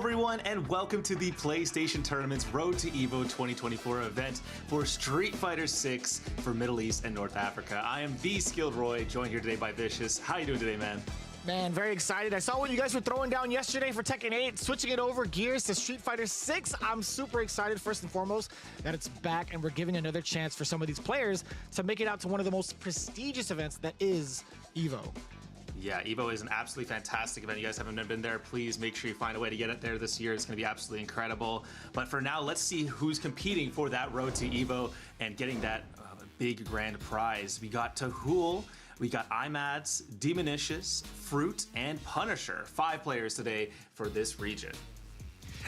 everyone, and welcome to the PlayStation Tournament's Road to Evo 2024 event for Street Fighter 6 for Middle East and North Africa. I am the Skilled Roy, joined here today by Vicious. How you doing today, man? Man, very excited. I saw what you guys were throwing down yesterday for Tekken 8, switching it over gears to Street Fighter 6. I'm super excited, first and foremost, that it's back and we're giving another chance for some of these players to make it out to one of the most prestigious events that is Evo. Yeah, Evo is an absolutely fantastic event. You guys haven't been there, please make sure you find a way to get it there this year. It's going to be absolutely incredible. But for now, let's see who's competing for that road to Evo and getting that big grand prize. We got Taho, we got Imad's, Demonish, Fruit, and Punisher. 5 players today for this region.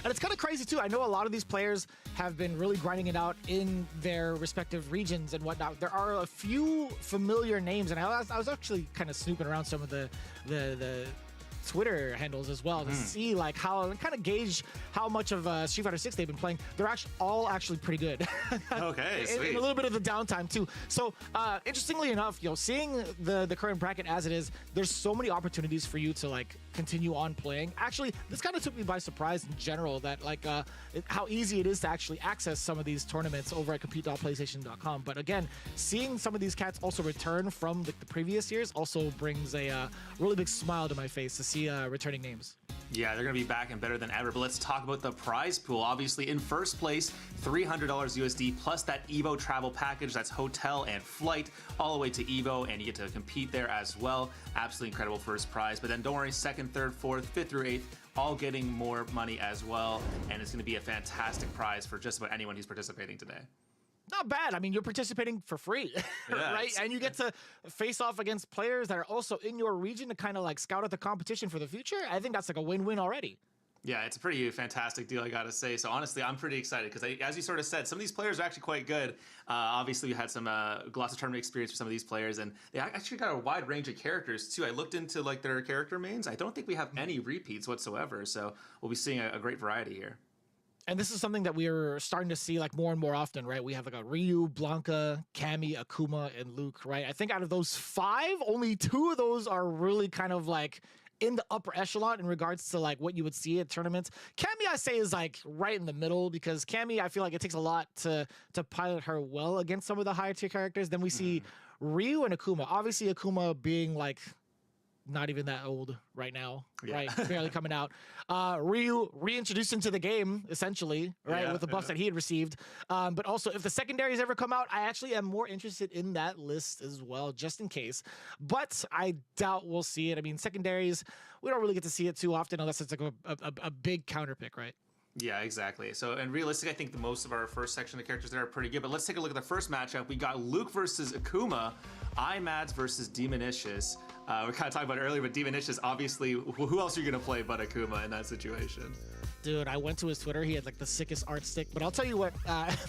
And it's kind of crazy too. I know a lot of these players have been really grinding it out in their respective regions and whatnot. There are a few familiar names, and I was actually kind of snooping around some of the Twitter handles as well to see like how and kind of gauge how much of Street Fighter 6 they've been playing. They're actually all pretty good. Okay, sweet. In a little bit of the downtime too. So interestingly enough, seeing the current bracket as it is, there's so many opportunities for you to like continue on playing. Actually, this kind of took me by surprise in general that like how easy it is to actually access some of these tournaments over at compete.playstation.com. But again, seeing some of these cats also return from the previous years also brings a really big smile to my face to see returning names. Yeah, they're going to be back and better than ever. But let's talk about the prize pool. Obviously, in first place, $300 USD plus that Evo travel package. That's hotel and flight all the way to Evo, and you get to compete there as well. Absolutely incredible first prize. But then don't worry, second, third, fourth, fifth through eighth, all getting more money as well. And it's going to be a fantastic prize for just about anyone who's participating today. Not bad. I mean, you're participating for free, right? And you get to face off against players that are also in your region to kind of like scout out the competition for the future. I think that's like a win-win already. Yeah, it's a pretty fantastic deal, I gotta say. So honestly, I'm pretty excited because, as you sort of said, some of these players are actually quite good. Obviously, we had some Glossy tournament experience for some of these players, and they actually got a wide range of characters too. I looked into like their character mains. I don't think we have any repeats whatsoever, so we'll be seeing a great variety here. And this is something that we are starting to see like more and more often, right? We have like a Ryu, Blanca, Cammy, Akuma, and Luke, right? I think out of those 5, only 2 of those are really kind of like in the upper echelon in regards to like what you would see at tournaments. Cammy, I say, is like right in the middle because Cammy, I feel like it takes a lot to pilot her well against some of the higher tier characters. Then we see Ryu and Akuma. Obviously, Akuma being like not even that old right now, right? Barely coming out. Ryu reintroduced into the game, essentially, right? With the buffs that he had received. But also, if the secondaries ever come out, I actually am more interested in that list as well, just in case. But I doubt we'll see it. I mean, secondaries, we don't really get to see it too often unless it's like a big counter pick, right? Yeah, exactly. So, and realistically, I think the most of our first section of characters there are pretty good. But let's take a look at the first matchup. We got Luke versus Akuma, Imad's versus Demonish. We kind of talked about it earlier, but Demonish, obviously, who else are you going to play but Akuma in that situation? Dude, I went to his Twitter. He had like the sickest art stick. But I'll tell you what,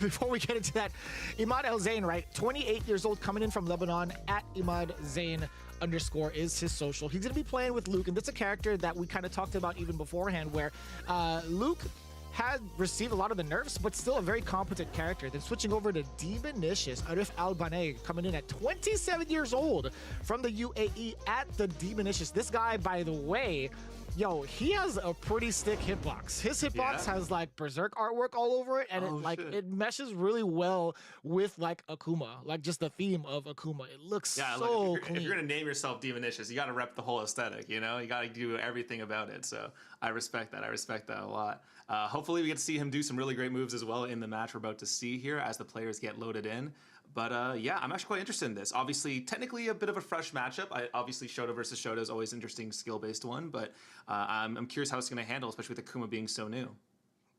before we get into that, Imad El Zain, right? 28 years old, coming in from Lebanon, at Imad Zain _ is his social. He's going to be playing with Luke, and that's a character that we kind of talked about even beforehand, where Luke had received a lot of the nerfs, but still a very competent character. Then switching over to Demonish, Arif Al-Banay, coming in at 27 years old from the UAE at the Demonish. This guy, by the way, he has a pretty sick hitbox. His hitbox has like Berserk artwork all over it, and it meshes really well with like Akuma, like just the theme of Akuma. It looks so clean. If you're gonna name yourself Demonish, you gotta rep the whole aesthetic, you gotta do everything about it. So I respect that. I respect that a lot. Hopefully we get to see him do some really great moves as well in the match we're about to see here as the players get loaded in. But yeah, I'm actually quite interested in this. Obviously, technically a bit of a fresh matchup. Obviously, Shoto versus Shoto is always an interesting skill-based one, but I'm curious how it's going to handle, especially with Akuma being so new.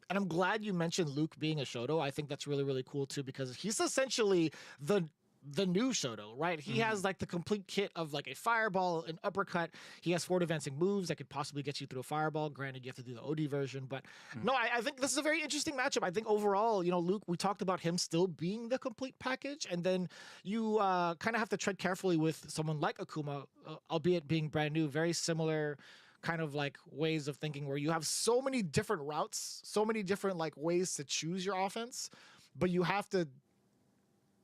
And I'm glad you mentioned Luke being a Shoto. I think that's really, really cool too, because he's essentially the new Shoto, right? He has like the complete kit of like a fireball, an uppercut. He has forward advancing moves that could possibly get you through a fireball. Granted, you have to do the OD version, but no, I think this is a very interesting matchup. I think overall, Luke, we talked about him still being the complete package, and then you kind of have to tread carefully with someone like Akuma, albeit being brand new, very similar kind of like ways of thinking where you have so many different routes, so many different like ways to choose your offense, but you have to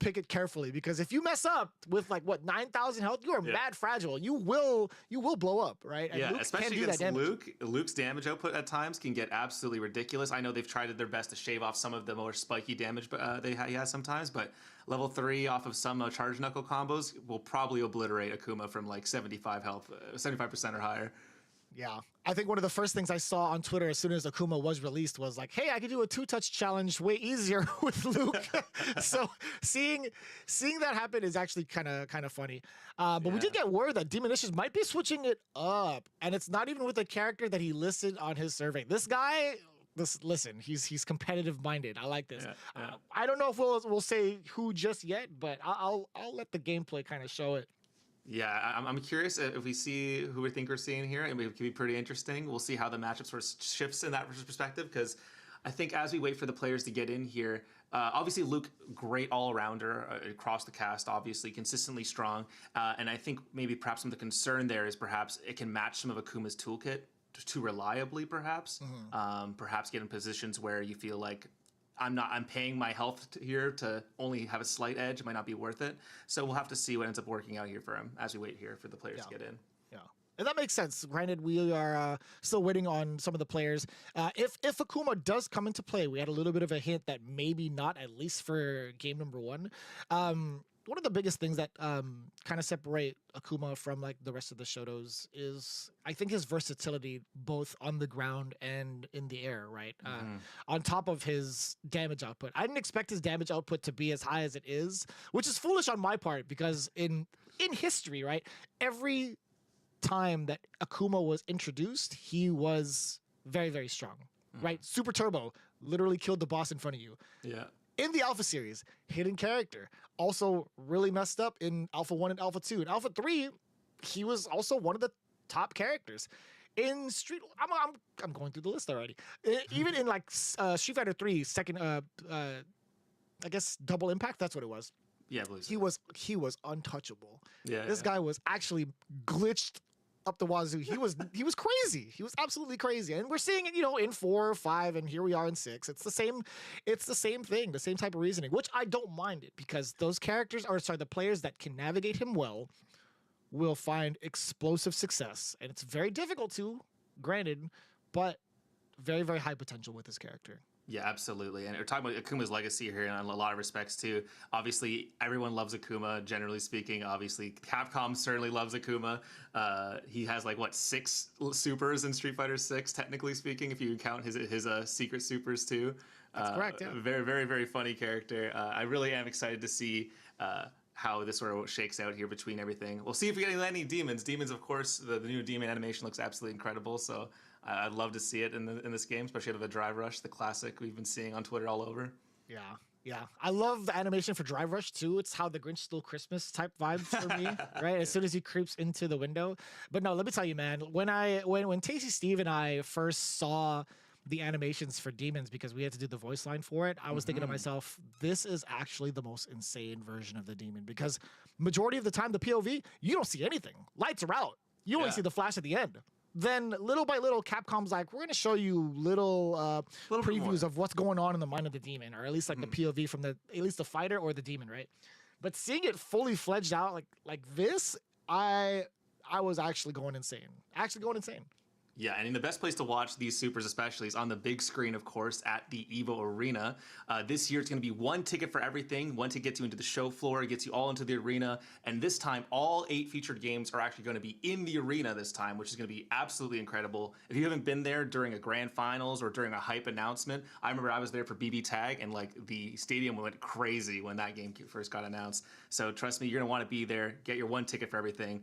pick it carefully, because if you mess up with like what 9,000 health, you are mad fragile. You will blow up, right? And Yeah, Luke especially can do against that damage. Luke. Luke's damage output at times can get absolutely ridiculous. I know they've tried their best to shave off some of the more spiky damage he has sometimes, but level 3 off of some charge knuckle combos will probably obliterate Akuma from like 75 health, 75% or higher. Yeah, I think one of the first things I saw on Twitter as soon as Akuma was released was like, "Hey, I could do a 2-touch challenge way easier with Luke." So seeing that happen is actually kind of funny. But we did get word that Demonish might be switching it up, and it's not even with a character that he listed on his survey. This guy. Listen, he's competitive minded. I like this. I don't know if we'll say who just yet, but I'll let the gameplay kind of show it. Yeah, I'm curious if we see who we think we're seeing here. It could be pretty interesting. We'll see how the matchup sort of shifts in that perspective, because I think as we wait for the players to get in here, obviously Luke, great all-arounder across the cast, obviously consistently strong. And I think maybe perhaps some of the concern there is perhaps it can match some of Akuma's toolkit too reliably, perhaps. Perhaps get in positions where you feel like I'm paying my health here to only have a slight edge. It might not be worth it. So we'll have to see what ends up working out here for him as we wait here for the players to get in. Yeah. And that makes sense. Granted, we are still waiting on some of the players. If Akuma does come into play, we had a little bit of a hint that maybe not, at least for game number 1. One of the biggest things that kind of separate Akuma from like the rest of the Shotos is, I think, his versatility both on the ground and in the air, right? On top of his damage output. I didn't expect his damage output to be as high as it is, which is foolish on my part, because in history, right, every time that Akuma was introduced, he was very, very strong, right? Super Turbo literally killed the boss in front of you. Yeah. In the Alpha series, hidden character, also really messed up in Alpha 1 and Alpha 2. In Alpha 3, he was also one of the top characters. In Street, I'm going through the list already. Even in like Street Fighter 3, second, I guess Double Impact, that's what it was. Yeah, I believe so. He was untouchable. Yeah, this guy was actually glitched up the wazoo. He was crazy. He was absolutely crazy. And we're seeing it, in 4 or 5, and here we are in 6. It's the same thing, the same type of reasoning, which I don't mind it, because those the players that can navigate him well will find explosive success. And it's very difficult to, granted, but very, very high potential with this character. Yeah, absolutely. And we're talking about Akuma's legacy here in a lot of respects too. Obviously, everyone loves Akuma, generally speaking. Obviously, Capcom certainly loves Akuma. He has 6 supers in Street Fighter 6, technically speaking, if you count his secret supers too. That's correct, yeah. Very, very, very funny character. I really am excited to see how this sort of shakes out here between everything. We'll see if we get any demons. Demons, of course, the new demon animation looks absolutely incredible. So I'd love to see it in this game, especially out of the Drive Rush, the classic we've been seeing on Twitter all over. Yeah. I love the animation for Drive Rush too. It's how the Grinch Stole Christmas type vibes for me, right? As soon as he creeps into the window. But no, let me tell you, man, when Tasty Steve and I first saw the animations for Demons, because we had to do the voice line for it, I was thinking to myself, this is actually the most insane version of the Demon, because majority of the time, the POV, you don't see anything. Lights are out. You only see the flash at the end. Then little by little, Capcom's like, we're going to show you little previews of what's going on in the mind of the demon, or at least the POV from at least the fighter or the demon, right? But seeing it fully fledged out like this, I was actually going insane. Yeah, and the best place to watch these supers especially is on the big screen, of course, at the Evo Arena. This year it's going to be 1 ticket for everything. 1 ticket gets you into the show floor, gets you all into the arena. And this time, all 8 featured games are actually going to be in the arena this time, which is going to be absolutely incredible. If you haven't been there during a grand finals or during a hype announcement, I remember I was there for BB Tag, and the stadium went crazy when that game first got announced. So trust me, you're going to want to be there. Get your 1 ticket for everything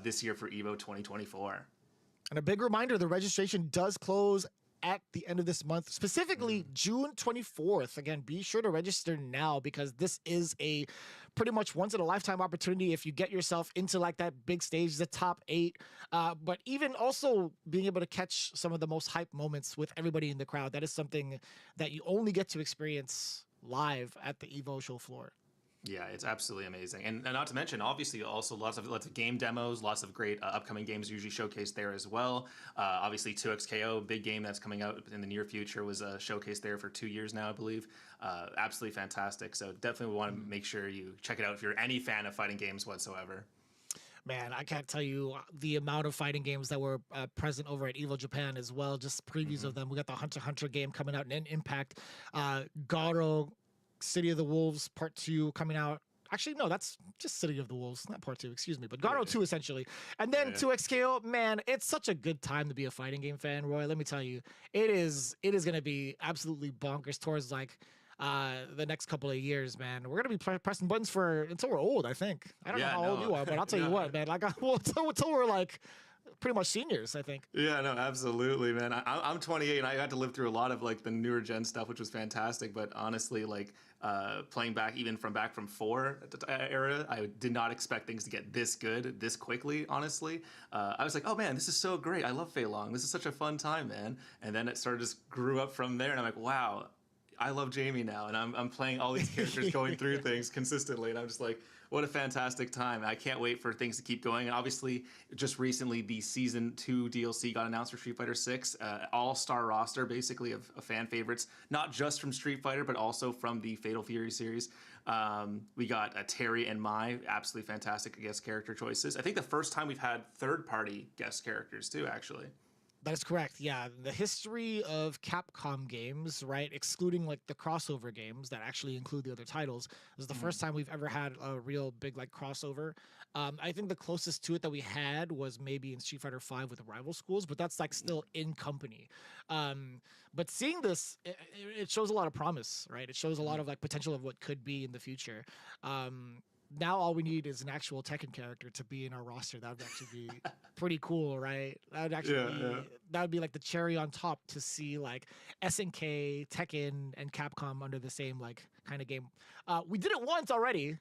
this year for Evo 2024. And a big reminder, the registration does close at the end of this month, specifically June 24th. Again, be sure to register now, because this is a pretty much once-in-a-lifetime opportunity if you get yourself into that big stage, the top 8. But even also being able to catch some of the most hype moments with everybody in the crowd, that is something that you only get to experience live at the Evo show floor. Yeah, it's absolutely amazing, and not to mention, obviously, also lots of game demos, lots of great upcoming games usually showcased there as well. Obviously, 2XKO, big game that's coming out in the near future, was showcased there for 2 years now, I believe. Absolutely fantastic. So definitely want to make sure you check it out if you're any fan of fighting games whatsoever. Man, I can't tell you the amount of fighting games that were present over at Evo Japan as well. Just previews of them. We got the Hunter x Hunter game coming out in Impact. Garo, City of the Wolves Part 2 coming out. Actually, no, that's just City of the Wolves, not Part 2, excuse me. But Garo 2, essentially. And then 2XKO, man, it's such a good time to be a fighting game fan, Roy. Let me tell you, it is going to be absolutely bonkers towards, like, the next couple of years, man. We're gonna be pressing buttons for until we're old. I think. I don't know how old you are, but I'll tell you what, man. Like, until we're like pretty much seniors, I think. Yeah, no, absolutely, man. I'm 28, and I got to live through a lot of like the newer gen stuff, which was fantastic. But honestly, like playing back from 4 era, I did not expect things to get this good this quickly. Honestly, I was like, oh man, this is so great. I love Fei Long. This is such a fun time, man. And then it sort of just grew up from there, and I'm like, wow. I love Jamie now, and I'm playing all these characters going through things consistently, and I'm just like, what a fantastic time. I can't wait for things to keep going. And obviously, just recently, the Season 2 DLC got announced for Street Fighter 6. All-star roster, basically, of fan favorites, not just from Street Fighter, but also from the Fatal Fury series. We got Terry and Mai, absolutely fantastic guest character choices. I think the first time we've had third-party guest characters, too, actually. That is correct. Yeah, the history of Capcom games, right, excluding like the crossover games that actually include the other titles, is the first time we've ever had a real big like crossover. I think the closest to it that we had was maybe in Street Fighter V with Rival Schools, but that's like still in company. But seeing this, it shows a lot of promise, right? It shows a lot of like potential of what could be in the future. Now all we need is an actual Tekken character to be in our roster. That would actually be pretty cool, right? That would actually that would be like the cherry on top to see like SNK, Tekken, and Capcom under the same like kind of game. We did it once already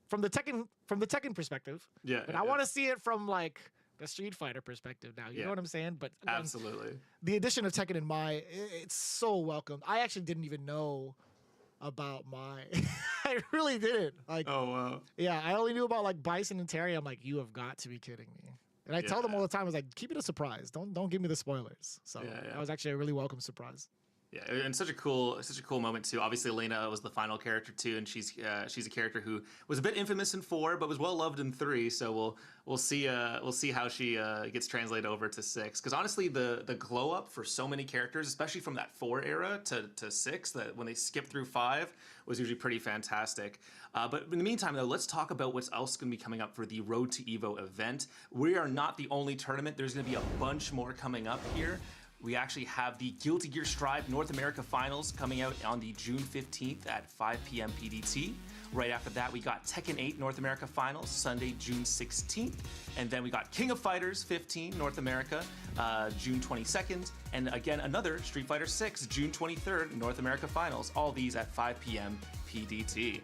from the Tekken perspective. But I want to see it from like the Street Fighter perspective now. You know what I'm saying? But again, absolutely, the addition of Tekken and Mai, it's so welcome. I actually didn't even know about Mai. I really didn't. Like, oh wow. Yeah, I only knew about like Bison and Terry. I'm like, you have got to be kidding me. And I tell them all the time, I was like, keep it a surprise. Don't give me the spoilers. So that was actually a really welcome surprise. Yeah, and such a cool moment too. Obviously, Elena was the final character too, and she's a character who was a bit infamous in 4, but was well loved in 3. So we'll see how she gets translated over to 6. Because honestly, the glow up for so many characters, especially from that 4 era to 6, that when they skip through 5 was usually pretty fantastic. But in the meantime, though, let's talk about what's else going to be coming up for the Road to Evo event. We are not the only tournament. There's going to be a bunch more coming up here. We actually have the Guilty Gear Strive North America Finals coming out on the June 15th at 5 p.m. PDT. Right after that, we got Tekken 8 North America Finals, Sunday, June 16th. And then we got King of Fighters 15 North America, June 22nd. And again, another Street Fighter 6, June 23rd, North America Finals. All these at 5 p.m. PDT.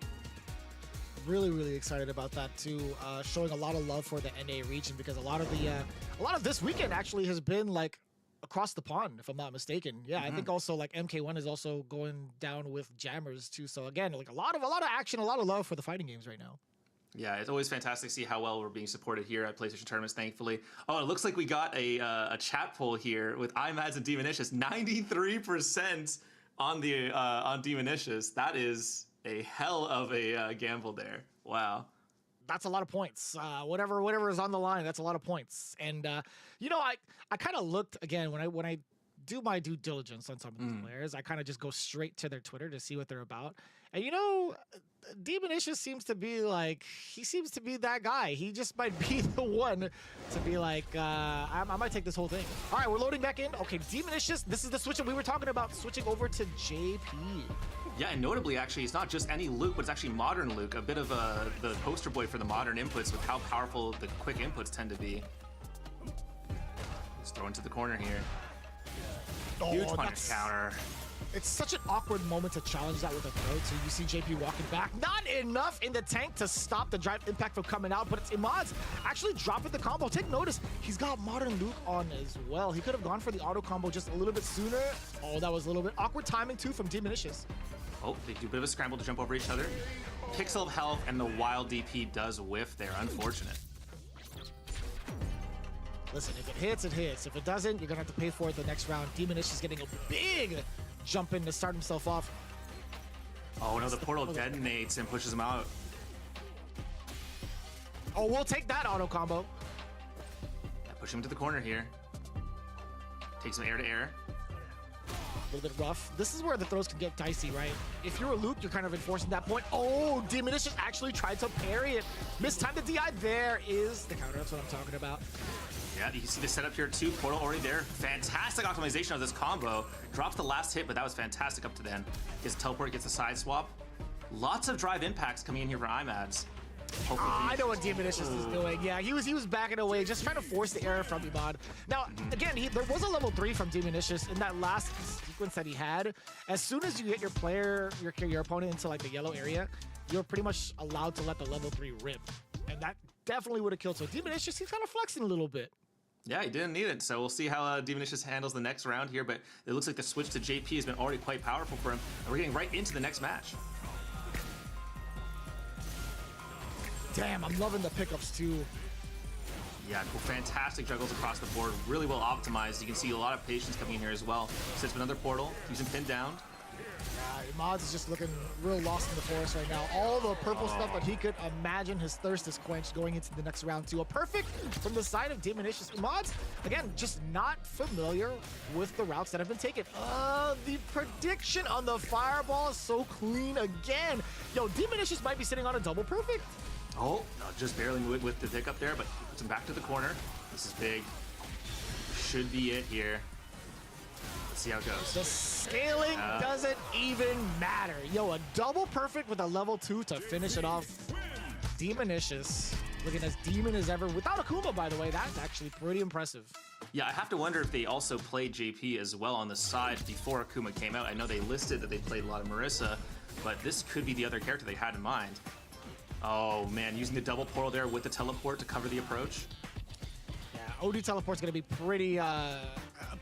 Really excited about that too. Showing a lot of love for the NA region, because a lot of this weekend actually has been like across the pond, if I'm not mistaken. Yeah, I think also like MK1 is also going down with Jammers too. So again, like a lot of action, a lot of love for the fighting games right now. Yeah, it's always fantastic to see how well we're being supported here at PlayStation Tournaments, thankfully. Oh, it looks like we got a chat poll here with Imad and Demonish. 93% on Demonish. That is a hell of a gamble there. Wow. That's a lot of points. Whatever is on the line, that's a lot of points. And I kind of looked again when I do my due diligence on some of these players. I kind of just go straight to their Twitter to see what they're about. And Demonish seems to be that guy. He just might be the one to be like, I might take this whole thing. All right, we're loading back in. Okay, Demonish, this is the switch that we were talking about, switching over to JP. Yeah, and notably, actually, it's not just any Luke, but it's actually modern Luke, a bit of the poster boy for the modern inputs with how powerful the quick inputs tend to be. Just throw into the corner here. Huge punish counter. It's such an awkward moment to challenge that with a throw. So you see JP walking back. Not enough in the tank to stop the drive impact from coming out, but it's Imad's actually dropping the combo. Take notice, he's got Modern Luke on as well. He could have gone for the auto combo just a little bit sooner. Oh, that was a little bit awkward timing too from Demonicious. Oh, they do a bit of a scramble to jump over each other. pixel of health, and the wild DP does whiff there. Unfortunate. Listen, if it hits, it hits. If it doesn't, you're going to have to pay for it the next round. Demonish is getting a big jump in to start himself off. Oh no, the portal detonates and pushes him out. Oh, we'll take that auto combo. Yeah, push him to the corner here. Takes him air to air. A little bit rough. This is where the throws can get dicey, right? If you're a Luke, you're kind of enforcing that point. Oh, Demonish just actually tried to parry it. Mistimed the DI. There is the counter. That's what I'm talking about. Yeah, you can see the setup here too. Portal already there. Fantastic optimization of this combo. Drops the last hit, but that was fantastic up to then. Gets teleport, gets a side swap. Lots of drive impacts coming in here for Imads. I know what Demonish is doing. Yeah, he was backing away, just trying to force the error from Imad. Now, again, there was a level 3 from Demonish in that last sequence that he had. As soon as you get your player, your opponent into like the yellow area, you're pretty much allowed to let the level 3 rip. And that definitely would have killed. So Demonish, he's kind of flexing a little bit. Yeah, he didn't need it, so we'll see how Demonish handles the next round here, but it looks like the switch to JP has been already quite powerful for him, and we're getting right into the next match. Damn, I'm loving the pickups too. Yeah, cool, fantastic juggles across the board, really well optimized. You can see a lot of patience coming in here as well. Sets another portal, keeps him pinned down. Imad is just looking real lost in the forest right now. All the purple stuff that he could imagine, his thirst is quenched going into the next round too. A perfect from the side of Demonish. Imad's, again, just not familiar with the routes that have been taken. The prediction on the fireball is so clean again. Yo, Demonish might be sitting on a double perfect. Oh, no, just barely moved with the pickup there, but puts him back to the corner. This is big. Should be it here. Let's see how it goes. The scaling doesn't even matter. Yo, a double perfect with a level 2 to finish it off. Demonicious, looking as demon as ever. Without Akuma, by the way, that's actually pretty impressive. Yeah, I have to wonder if they also played JP as well on the side before Akuma came out. I know they listed that they played a lot of Marissa, but this could be the other character they had in mind. Oh man, using the double portal there with the teleport to cover the approach. Yeah, OD teleport's gonna be pretty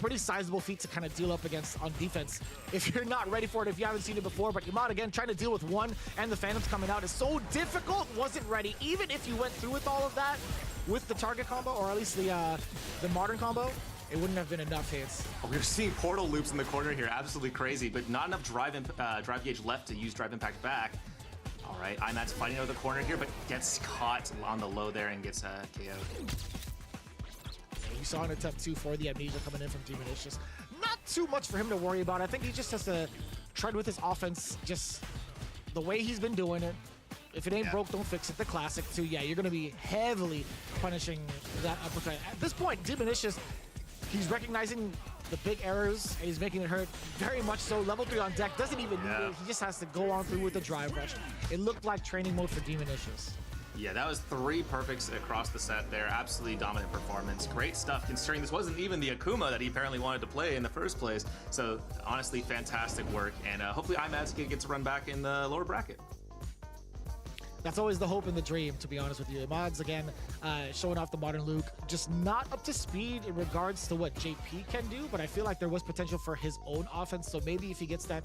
pretty sizable feat to kind of deal up against on defense if you're not ready for it, if you haven't seen it before. But Imad, again, trying to deal with one and the Phantoms coming out is so difficult. Wasn't ready. Even if you went through with all of that with the target combo, or at least the modern combo, it wouldn't have been enough hits. Oh, we're seeing portal loops in the corner here, absolutely crazy, but not enough drive gauge left to use drive impact back. All right, Imad's fighting out of the corner here, but gets caught on the low there and gets KO'd. You saw an attempt too for the amnesia coming in from Demonish. Just not too much for him to worry about. I think he just has to tread with his offense, just the way he's been doing it. If it ain't broke, don't fix it. The classic too. Yeah, you're gonna be heavily punishing that uppercut. At this point, Demonish he's recognizing the big errors, and he's making it hurt very much so. Level 3 on deck, doesn't even need it. He just has to go on through with the drive rush. It looked like training mode for Demonicious. Yeah, that was 3 perfects across the set there. Absolutely dominant performance. Great stuff considering this wasn't even the Akuma that he apparently wanted to play in the first place. So honestly, fantastic work. And hopefully Imad's gets to run back in the lower bracket. That's always the hope and the dream, to be honest with you. Imad's, again, showing off the modern Luke, just not up to speed in regards to what JP can do, but I feel like there was potential for his own offense. So maybe if he gets that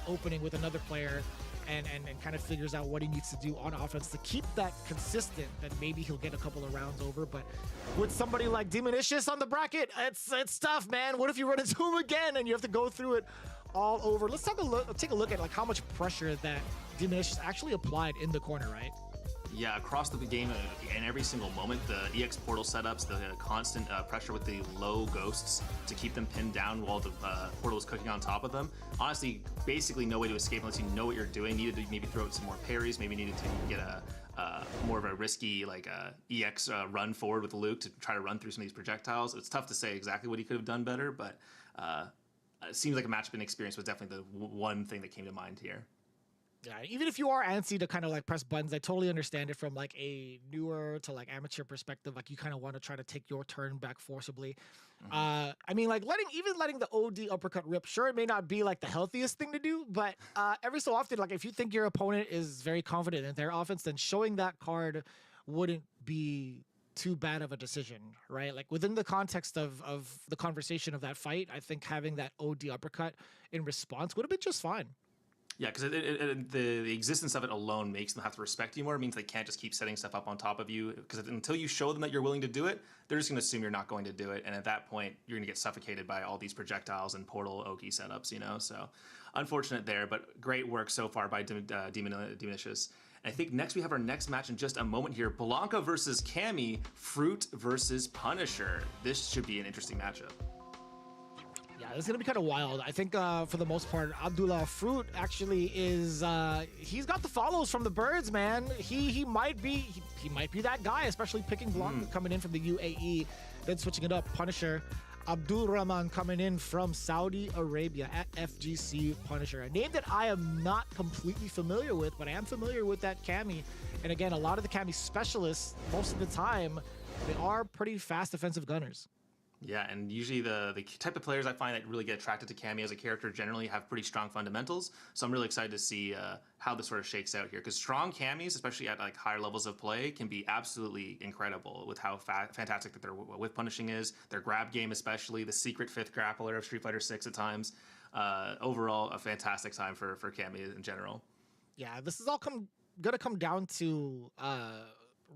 opening with another player and kind of figures out what he needs to do on offense to keep that consistent, then maybe he'll get a couple of rounds over. But with somebody like Demonicious on the bracket, it's tough, man. What if you run into him again and you have to go through it all over? Let's take a look at like how much pressure that Demonish actually applied in the corner, right? Yeah, across the game in every single moment, the EX portal setups, the constant pressure with the low ghosts to keep them pinned down while the portal is cooking on top of them. Honestly, basically no way to escape unless you know what you're doing. Needed to maybe throw out some more parries, maybe needed to get a more of a risky like EX run forward with Luke to try to run through some of these projectiles. It's tough to say exactly what he could have done better, but it seems like a match-been experience was definitely the one thing that came to mind here. Yeah, even if you are antsy to kind of like press buttons, I totally understand it from like a newer to like amateur perspective. Like you kind of want to try to take your turn back forcibly. I mean, like letting the OD uppercut rip, sure, it may not be like the healthiest thing to do, but every so often, like if you think your opponent is very confident in their offense, then showing that card wouldn't be too bad of a decision, right? Like within the context of the conversation of that fight, I think having that OD uppercut in response would have been just fine. Yeah, because the existence of it alone makes them have to respect you more. It means they can't just keep setting stuff up on top of you. Because until you show them that you're willing to do it, they're just going to assume you're not going to do it. And at that point, you're going to get suffocated by all these projectiles and portal Oki setups, you know? So unfortunate there, but great work so far by Demonish. And I think next we have our next match in just a moment here. Blanca versus Cammy, Fruit versus Punisher. This should be an interesting matchup. Yeah, it's gonna be kind of wild. I think for the most part, Abdullah Fruit actually is he's got the follows from the birds, man. He might be that guy, especially picking Blanca coming in from the UAE, then switching it up. Punisher, Abdul Rahman coming in from Saudi Arabia at FGC Punisher, a name that I am not completely familiar with, but I am familiar with that Cammy. And again, a lot of the Cammy specialists, most of the time, they are pretty fast defensive gunners. Yeah, and usually the type of players I find that really get attracted to Cammy as a character generally have pretty strong fundamentals. So I'm really excited to see how this sort of shakes out here. Because strong Cammies, especially at like higher levels of play, can be absolutely incredible with how fantastic that their whip punishing is, their grab game especially, the secret fifth grappler of Street Fighter 6 at times. Overall, a fantastic time for Cammy in general. Yeah, this is all gonna come down to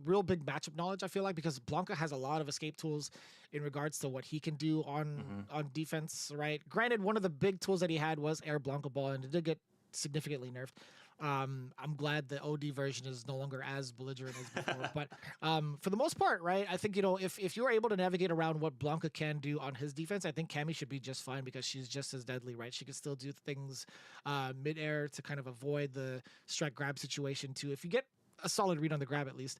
real big matchup knowledge, I feel like, because Blanca has a lot of escape tools in regards to what he can do on defense, right? Granted, one of the big tools that he had was Air Blanca Ball, and it did get significantly nerfed. I'm glad the OD version is no longer as belligerent as before. But for the most part, right, I think, you know, if you're able to navigate around what Blanca can do on his defense, I think Cammy should be just fine because she's just as deadly, right? She can still do things mid-air to kind of avoid the strike grab situation too. If you get a solid read on the grab, at least,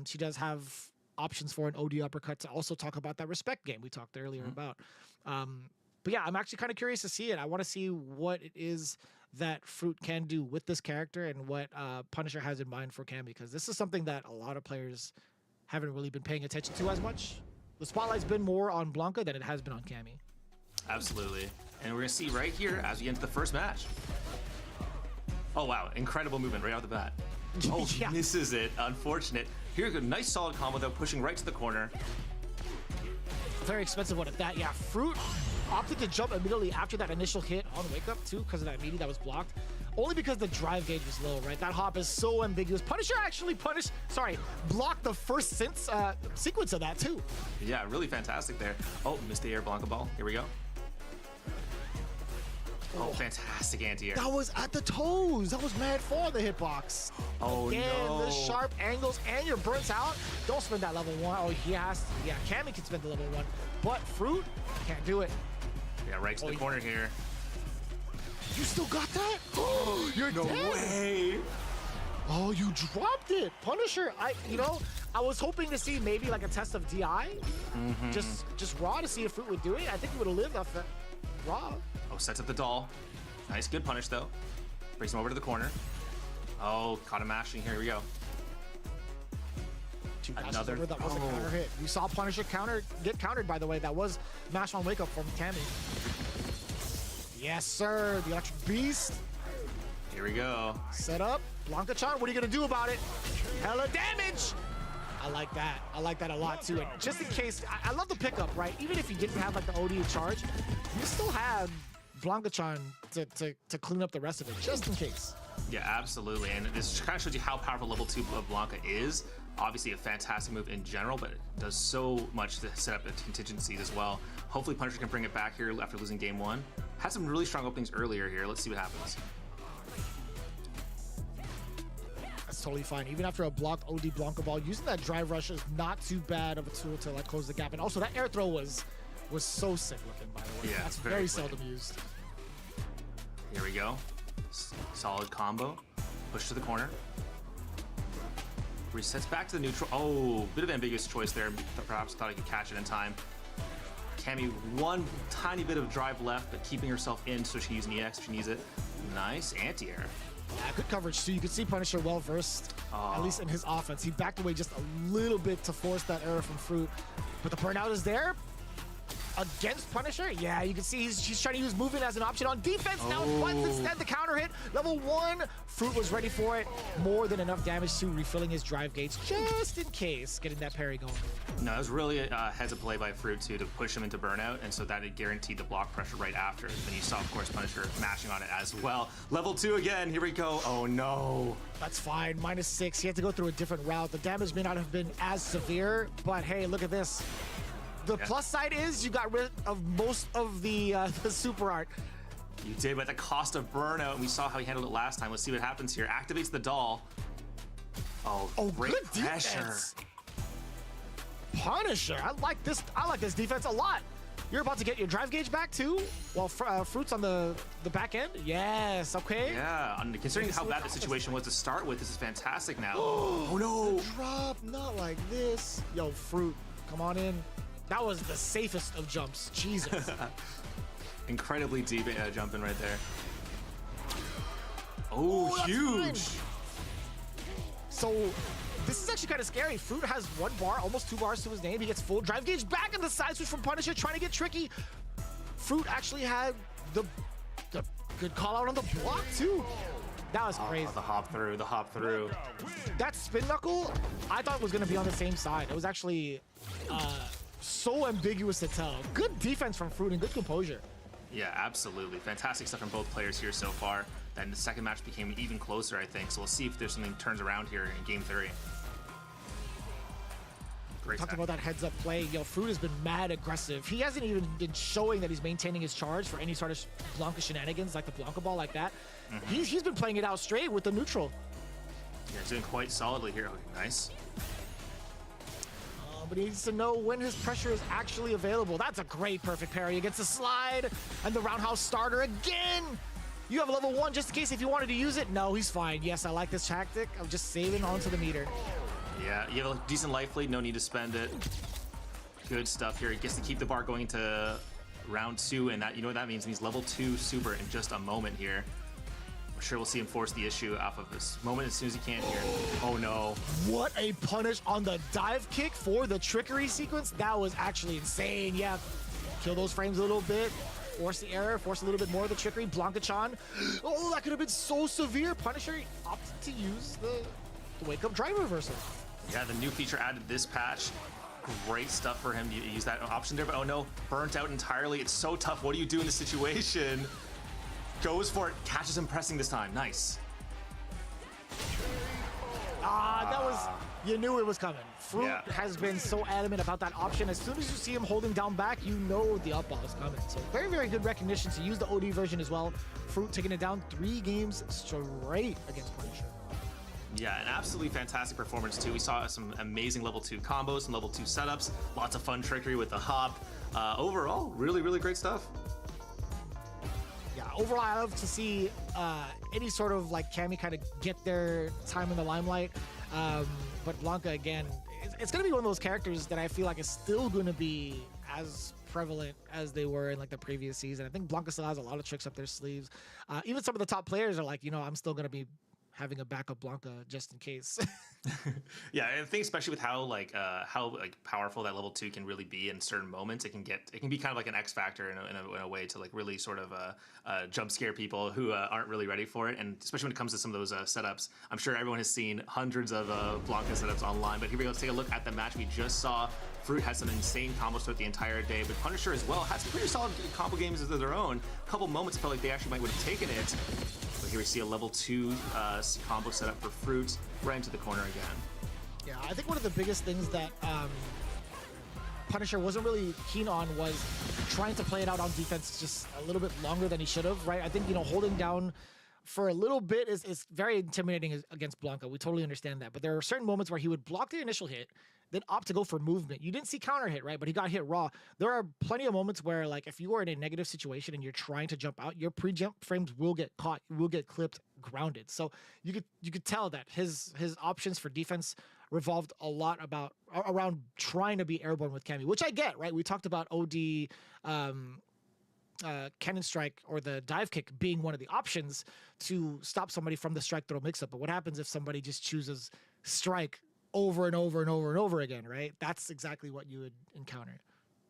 she does have options for an OD uppercut to also talk about that respect game we talked earlier about. But yeah, I'm actually kind of curious to see it. I want to see what it is that Fruit can do with this character and what Punisher has in mind for Cammy, because this is something that a lot of players haven't really been paying attention to as much. The spotlight's been more on Blanca than it has been on Cammy. Absolutely. And we're going to see right here as we get into the first match. Oh, wow. Incredible movement right out the bat. Oh, Yeah. Misses it. Unfortunate. Here's a nice solid combo, though, pushing right to the corner. Very expensive one at that. Yeah, Fruit opted to jump immediately after that initial hit on Wake Up, too, because of that meaty that was blocked. Only because the drive gauge was low, right? That hop is so ambiguous. Punisher actually blocked the first sequence of that, too. Yeah, really fantastic there. Oh, missed the Air Blanca Ball. Here we go. Oh, fantastic anti-air. That was at the toes. That was mad far the hitbox. Oh, Again, no. the sharp angles, and you're burnt out. Don't spend that level 1. Oh, he has to. Yeah, Cammy can spend the level 1, but Fruit can't do it. Yeah, right to the corner here. You still got that? Oh, you're No dead. way. Oh, you dropped it. Punisher, I was hoping to see maybe like a test of DI. Just raw to see if Fruit would do it. I think he would have lived off that raw. Oh, sets up the doll. Nice, good punish, though. Brings him over to the corner. Oh, caught him mashing. Here we go. Another. That was a counter hit. You saw Punisher get countered, by the way. That was mash on wake up from Cammy. Yes, sir. The Electric Beast. Here we go. Set up. Blanca-chan, what are you going to do about it? Hella damage. I like that. I like that a lot, too. And just in case, I love the pickup, right? Even if you didn't have like the OD charge, you still had Blanca-chan to clean up the rest of it, just in case. Yeah, absolutely. And this kind of shows you how powerful level 2 of Blanca is. Obviously a fantastic move in general, but it does so much to set up the contingencies as well. Hopefully Punisher can bring it back here after losing game 1. Had some really strong openings earlier here. Let's see what happens. That's totally fine. Even after a blocked OD Blanca Ball, using that drive rush is not too bad of a tool to like close the gap. And also that air throw was so sick looking, by the way. Yeah, that's very very seldom used. Here we go. Solid combo. Push to the corner. Resets back to the neutral. Oh, bit of ambiguous choice there. Perhaps thought he could catch it in time. Cammy, one tiny bit of drive left, but keeping herself in so she can use an EX if she needs it. Nice anti-air. Yeah, good coverage too. You can see Punisher well versed, at least in his offense. He backed away just a little bit to force that error from Fruit, but the burnout is there. against Punisher. Yeah, you can see he's trying to use movement as an option on defense. Now but instead the counter hit. Level 1, Fruit was ready for it. More than enough damage to refilling his drive gates just in case, getting that parry going. No, it was really a heads of play by Fruit too to push him into burnout, and so that it guaranteed the block pressure right after. Then you saw, of course, Punisher mashing on it as well. Level 2 again, here we go. Oh no. That's fine, -6. He had to go through a different route. The damage may not have been as severe, but hey, look at this. The plus side is you got rid of most of the super art. You did, but at the cost of burnout, and we saw how he handled it last time. Let's see what happens here. Activates the doll. Oh, great good pressure. Defense. Punisher, I like this defense a lot. You're about to get your drive gauge back too? Well, Fruit's on the back end? Yes, okay. Yeah, considering how bad the situation was to start with, this is fantastic now. Oh no! Drop, not like this. Yo, Fruit, come on in. That was the safest of jumps, Jesus. Incredibly deep jumping right there. Oh, huge. So this is actually kind of scary. Fruit has 1 bar, almost 2 bars to his name. He gets full drive gauge back in the side switch from Punisher, trying to get tricky. Fruit actually had the good call out on the block too. That was crazy. The hop through. That spin knuckle, I thought was going to be on the same side. It was actually so ambiguous to tell. Good defense from Fruit and good composure. Yeah, absolutely. Fantastic stuff from both players here so far. Then the second match became even closer, I think. So we'll see if there's something turns around here in Game 3. Great Talked about that heads-up play. Yo, Fruit has been mad aggressive. He hasn't even been showing that he's maintaining his charge for any sort of Blanca shenanigans, like the Blanca ball like that. He's been playing it out straight with the neutral. Yeah, he's doing quite solidly here. Nice. But he needs to know when his pressure is actually available. That's a great perfect parry against the slide and the roundhouse starter again. You have a level 1 just in case if you wanted to use it. No, he's fine. Yes, I like this tactic. I'm just saving onto the meter. Yeah, you have a decent life lead. No need to spend it. Good stuff here. He gets to keep the bar going into round 2, and that, you know what that means? It means level 2 super in just a moment here. I'm sure we'll see him force the issue off of this moment as soon as he can here. Oh no. What a punish on the dive kick for the trickery sequence. That was actually insane. Yeah, kill those frames a little bit. Force the error, force a little bit more of the trickery. Blanca-chan. Oh, that could have been so severe. Punisher opted to use the wake-up drive reversal. Yeah, the new feature added this patch. Great stuff for him to use that option there, but oh no, burnt out entirely. It's so tough. What do you do in this situation? Goes for it, catches him pressing this time. Nice. That was, you knew it was coming. Fruit has been so adamant about that option. As soon as you see him holding down back, you know the up ball is coming. So very, very good recognition to use the OD version as well. Fruit taking it down 3 games straight against Punisher. Yeah, an absolutely fantastic performance too. We saw some amazing level 2 combos, some level 2 setups, lots of fun trickery with the hop. Overall, really, really great stuff. Yeah, overall, I love to see any sort of like Cammy kind of get their time in the limelight. But Blanca, again, it's going to be one of those characters that I feel like is still going to be as prevalent as they were in like the previous season. I think Blanca still has a lot of tricks up their sleeves. Even some of the top players are like, you know, I'm still going to be having a backup Blanca just in case. Yeah, I think especially with how powerful that level 2 can really be in certain moments, it can be kind of like an X factor in a way to like really sort of jump scare people who aren't really ready for it. And especially when it comes to some of those setups, I'm sure everyone has seen hundreds of Blanca setups online. But here we go. Let's take a look at the match we just saw. Fruit had some insane combos throughout the entire day, but Punisher as well had some pretty solid combo games of their own. A couple moments felt like they actually might would have taken it. But here we see a level 2 combo setup for Fruit right into the corner again. Yeah, I think one of the biggest things that Punisher wasn't really keen on was trying to play it out on defense just a little bit longer than he should have, right? I think, you know, holding down for a little bit is very intimidating against Blanca. We totally understand that. But there are certain moments where he would block the initial hit, then opt to go for movement. You didn't see counter hit, right? But he got hit raw. There are plenty of moments where, like, if you are in a negative situation and you're trying to jump out, your pre-jump frames will get caught, will get clipped, grounded. So you could tell that his options for defense revolved a lot around trying to be airborne with Cammy, which I get, right? We talked about OD cannon strike or the dive kick being one of the options to stop somebody from the strike throw mix-up. But what happens if somebody just chooses strike over and over and over and over again, right? That's exactly what you would encounter.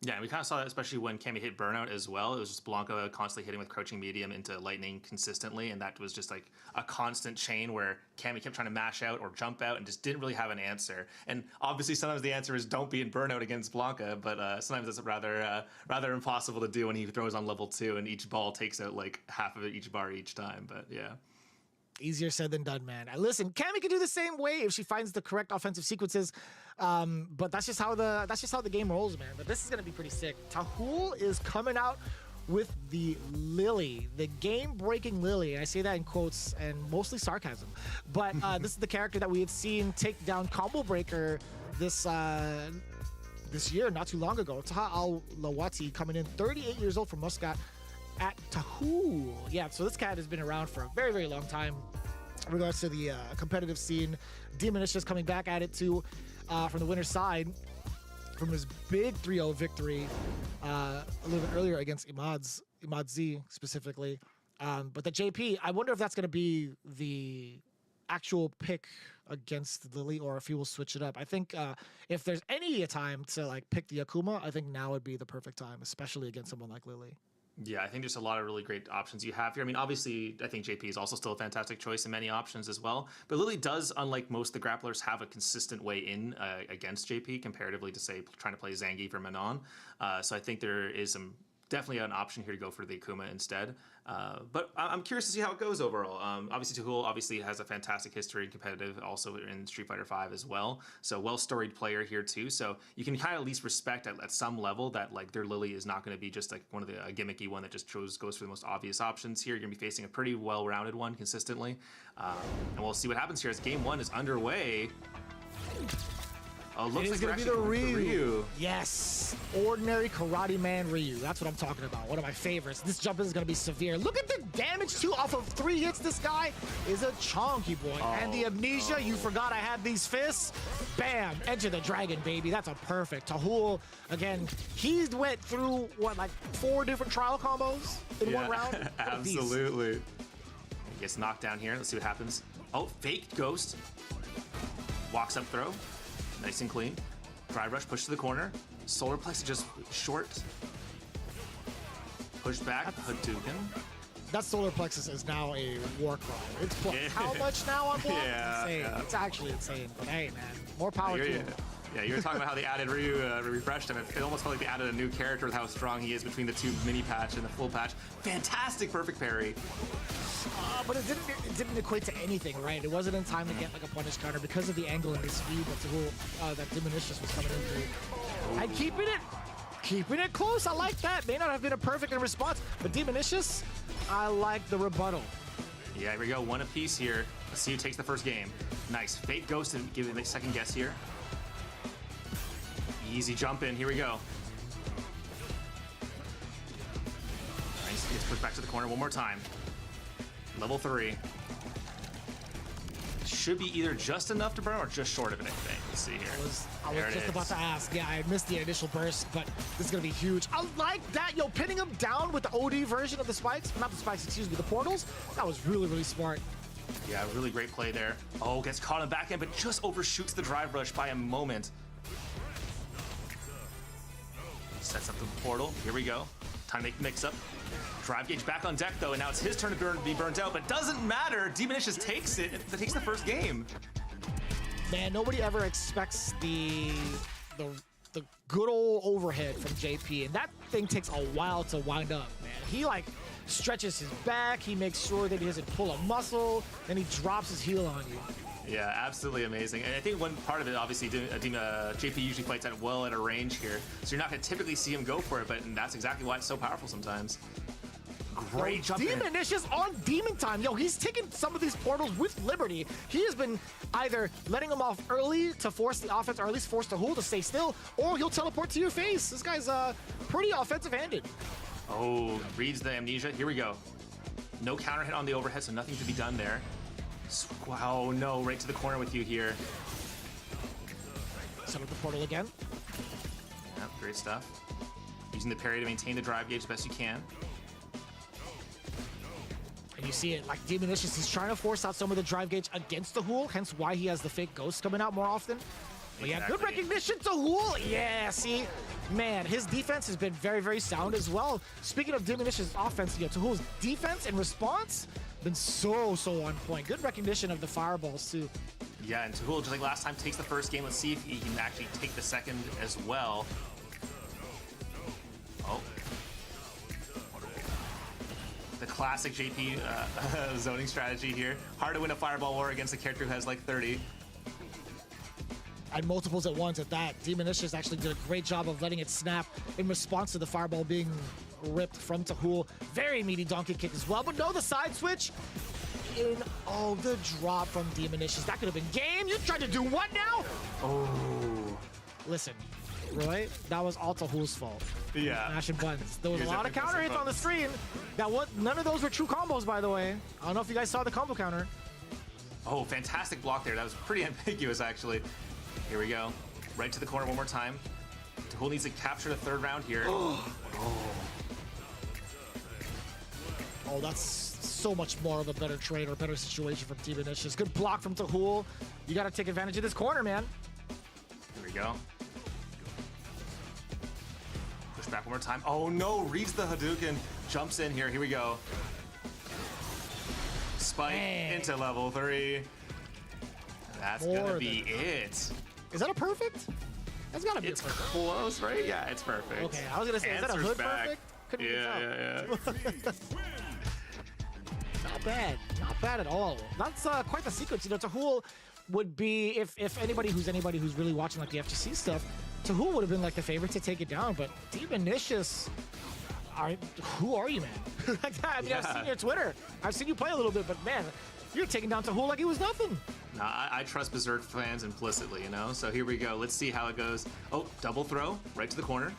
Yeah, and we kind of saw that especially when Cammy hit burnout as well. It was just Blanca constantly hitting with crouching medium into lightning consistently, and that was just like a constant chain where Cammy kept trying to mash out or jump out and just didn't really have an answer. And obviously sometimes the answer is don't be in burnout against Blanca, but sometimes it's rather impossible to do when he throws on level 2 and each ball takes out like half of it each bar each time. But yeah. Easier said than done, man. Listen, Cammy can do the same way if she finds the correct offensive sequences, but that's just how the game rolls, man. But this is gonna be pretty sick. Taho is coming out with the Lily, the game-breaking Lily. And I say that in quotes and mostly sarcasm. But this is the character that we had seen take down Combo Breaker this year, not too long ago. Taha Al-Lawati coming in, 38 years old from Muscat at Taho. Yeah, so this cat has been around for a very, very long time in regards to the competitive scene. Demonish is coming back at it too from the winner's side from his big 3-0 victory a little bit earlier against Imad Z specifically. But the JP, I wonder if that's going to be the actual pick against Lily or if he will switch it up. I think if there's any time to like pick the Akuma, I think now would be the perfect time, especially against someone like Lily. Yeah, I think there's a lot of really great options you have here. I mean, obviously, I think JP is also still a fantastic choice in many options as well. But Lily does, unlike most of the grapplers, have a consistent way in against JP comparatively to, say, trying to play Zangief or Manon. So I think there is definitely an option here to go for the Akuma instead. But I'm curious to see how it goes overall. Obviously, Taho obviously has a fantastic history in competitive, also in Street Fighter V as well. So well-storied player here too. So you can kind of at least respect at some level that like their Lily is not going to be just like one of the gimmicky one that just goes for the most obvious options here. You're going to be facing a pretty well-rounded one consistently. And we'll see what happens here as game 1 is underway. Oh, looks like it's gonna be the Ryu. Yes, ordinary Karate Man Ryu. That's what I'm talking about. One of my favorites. This jump is gonna be severe. Look at the damage too. Off of 3 hits, this guy is a chonky boy. And the amnesia, you forgot I had these fists. Bam! Enter the dragon, baby. That's a perfect. Taho, again, he's went through what, like 4 different trial combos in one round. Absolutely. Gets knocked down here. Let's see what happens. Oh, fake ghost. Walks up throw. Nice and clean. Drive rush, push to the corner. Solar Plex just short. Push back, Hadouken. That solar plexus is now a war cry. It's how much now on block? Yeah, insane. yeah. It's actually insane. But hey, man, more power to him. Yeah, you were talking about how they added Ryu, refreshed him. It almost felt like they added a new character with how strong he is between the 2 mini patch and the full patch. Fantastic, perfect parry. But it didn't equate to anything, right? It wasn't in time to get like a punish counter because of the angle and the speed that Demonish was coming into. And keeping it close. I like that. May not have been a perfect in response, but Demonicious, I like the rebuttal. Yeah, here we go. 1 apiece here. Let's see who takes the first game. Nice. Fake ghost and give it a second guess here. Easy jump in. Here we go. Nice. Gets pushed back to the corner one more time. Level 3. Should be either just enough to burn or just short of it, I think. Let's see here. I was just about to ask. Yeah, I missed the initial burst, but this is going to be huge. I like that. Yo, pinning him down with the OD version of the spikes. Not the spikes, excuse me, the portals. That was really, really smart. Yeah, really great play there. Oh, gets caught on the back end, but just overshoots the drive rush by a moment. Sets up the portal. Here we go. Time to make the mix-up. Drive gauge back on deck, though, and now it's his turn to be burnt out, but doesn't matter. Demonish takes it. That takes the first game. Man, nobody ever expects the good old overhead from JP, and that thing takes a while to wind up, man. He, like, stretches his back. He makes sure that he doesn't pull a muscle, then he drops his heel on you. Yeah, absolutely amazing. And I think one part of it, obviously, JP usually fights at a range here, so you're not going to typically see him go for it, but that's exactly why it's so powerful sometimes. Great jump in. Demonish is on demon time. Yo, he's taking some of these portals with liberty. He has been either letting them off early to force the offense, or at least force the Taho to stay still, or he'll teleport to your face. This guy's pretty offensive-handed. Oh, reads the amnesia. Here we go. No counter hit on the overhead, so nothing to be done there. Wow, no, right to the corner with you here. Set up the portal again. Yeah, great stuff. Using the parry to maintain the drive gauge as best you can. And you see it, like Demonicious, he's trying to force out some of the drive gauge against the Hool, hence why he has the fake ghost coming out more often. But yeah, good recognition to Hool. Yeah, see, man, his defense has been very, very sound as well. Speaking of Demonish's offense, Taho's defense and response been so on point. Good recognition of the fireballs too. Yeah, and Taho, just like last time, takes the first game. Let's see if he can actually take the second as well. Oh. The classic JP zoning strategy here. Hard to win a fireball war against a character who has like 30. And multiples at once at that. Demonish actually did a great job of letting it snap in response to the fireball being ripped from Taho. Very meaty donkey kick as well, but no, the side switch. The drop from Demonish. That could have been game. You tried to do what now? Oh. Listen, Roy, that was all Taho's fault. Yeah. Mashing buttons. There was a lot of counter hits on the screen. None of those were true combos, by the way. I don't know if you guys saw the combo counter. Oh, fantastic block there. That was pretty ambiguous, actually. Here we go. Right to the corner one more time. Taho needs to capture the third round here. Oh, that's so much more of a better trade or better situation from Demonish. Good block from Taho. You got to take advantage of this corner, man. Here we go. Push back one more time. Oh no, reads the Hadouken. Jumps in here. Here we go. Spike into level 3. That's gonna be it. Is that a perfect? That's gotta be. It's close, right? Yeah, it's perfect. Okay, I was gonna say, is that a hood back. perfect? Couldn't Yeah. Not bad. Not bad at all. That's quite the sequence. Taho would be, if anybody who's really watching like the FGC stuff, Taho would have been like the favorite to take it down, but Demonish, who are you, man? I mean, I've seen your Twitter. I've seen you play a little bit, but man, you're taking down Taho like it was nothing. No, I trust Berserk fans implicitly, So here we go. Let's see how it goes. Oh, double throw right to the corner.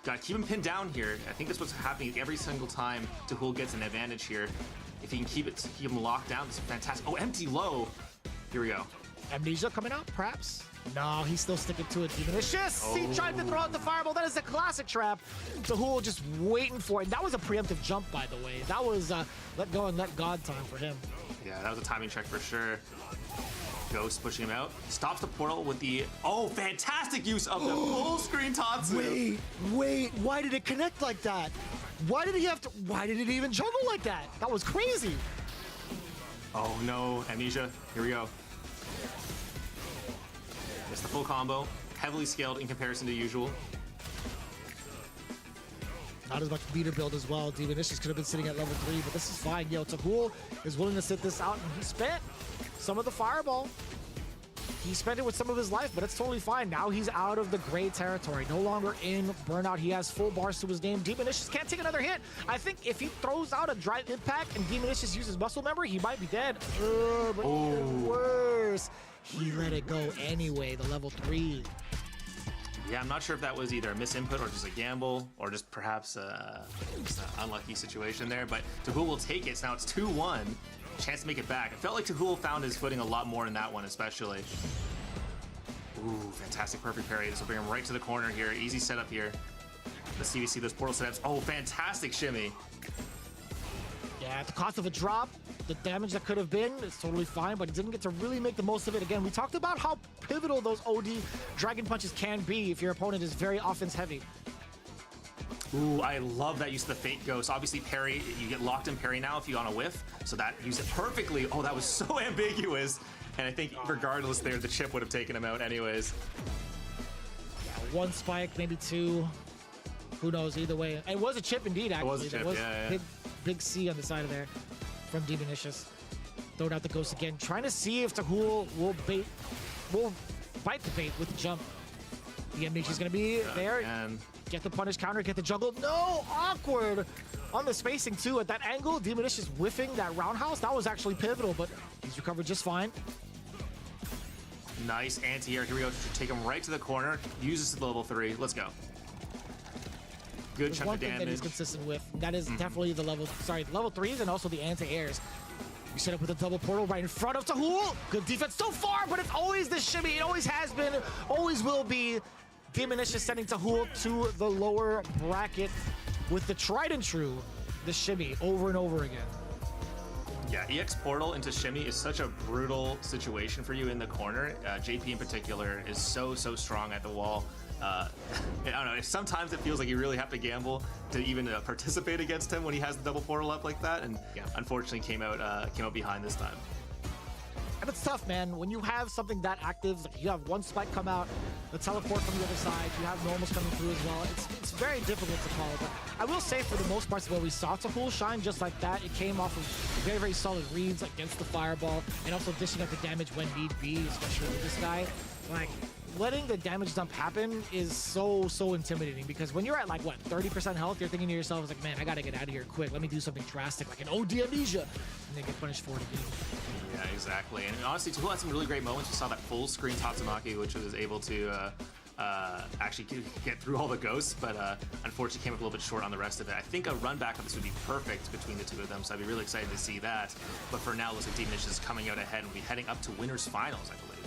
Got to keep him pinned down here. I think that's what's happening every single time Taho gets an advantage here. If he can keep him locked down, this is fantastic. Oh, empty low. Here we go. Amnesia coming out, perhaps? No, he's still sticking to it. Demonish. He tried to throw out the fireball. That is a classic trap. Taho just waiting for it. That was a preemptive jump, by the way. That was let go and let God time for him. Yeah, that was a timing check for sure. Ghost pushing him out. Stops the portal with the... Oh, fantastic use of the full screen Tatsu. Wait. Why did it connect like that? Why did it even juggle like that? That was crazy. Oh, no. Amnesia. Here we go. It's the full combo. Heavily scaled in comparison to usual. Not as much beater build as well. Demonish could have been sitting at level 3, but this is fine. Taho is willing to sit this out, and he spent some of the fireball. He spent it with some of his life, but it's totally fine. Now he's out of the gray territory, no longer in burnout. He has full bars to his name. Demonish can't take another hit. I think if he throws out a drive impact and Demonish uses muscle memory, he might be dead. But even worse, he let it go anyway, the level 3. Yeah, I'm not sure if that was either a misinput or just a gamble or just perhaps just an unlucky situation there, but Taho will take it. So now it's 2-1. Chance to make it back. It felt like Taho found his footing a lot more in that one, especially. Ooh, fantastic perfect parry. This will bring him right to the corner here. Easy setup here. Let's see if we see those portal setups. Oh, fantastic shimmy. Yeah, at the cost of a drop, the damage that could have been is totally fine, but he didn't get to really make the most of it. Again, we talked about how pivotal those OD Dragon Punches can be if your opponent is very offense heavy. Ooh, I love that use of the Fate Ghost. Obviously, parry, you get locked in parry now if you on a whiff, so that used it perfectly. Oh, that was so ambiguous. And I think regardless there, the chip would have taken him out anyways. Yeah, 1 spike, maybe 2. Who knows, either way. It was a chip indeed, actually. It was a chip, yeah. Big C on the side of there from Demonish. Throwing out the ghost again, trying to see if Taho will bite the bait with the jump. The Amnesia's gonna be there. And get the punish counter, get the juggle. No, awkward on the spacing too. At that angle, Demonish is whiffing that roundhouse. That was actually pivotal, but he's recovered just fine. Nice anti-air. Here we go. Take him right to the corner. Uses the level 3. Let's go. Good chunk of damage. One thing that he's consistent with. That is definitely the level 3s and also the anti-airs. You set up with a double portal right in front of Taho. Good defense so far, but it's always the shimmy. It always has been, always will be. Demonish is sending Taho to the lower bracket with the tried and true, the shimmy over and over again. Yeah, EX Portal into Shimmy is such a brutal situation for you in the corner. JP in particular is so strong at the wall. I don't know, sometimes it feels like you really have to gamble to even participate against him when he has the double portal up like that, and unfortunately came out behind this time. And it's tough, man. When you have something that active, like you have one spike come out, the teleport from the other side, you have normals coming through as well. It's very difficult to call. But I will say, for the most part, where we saw Taho shine just like that, it came off of very solid reads against the fireball, and also dishing out the damage when need be, especially with this guy. Like, letting the damage dump happen is so intimidating, because when you're at like, what, 30% health, you're thinking to yourself, like, man, I gotta get out of here quick. Let me do something drastic, like an OD amnesia, and then get punished for it again. Yeah, exactly. And honestly, Taho had some really great moments. We saw that full screen Tatsumaki, which was able to actually get through all the ghosts, but unfortunately came up a little bit short on the rest of it. I think a run back of this would be perfect between the two of them, so I'd be really excited to see that. But for now, it looks like Demonish is coming out ahead and will be heading up to winners finals, I believe.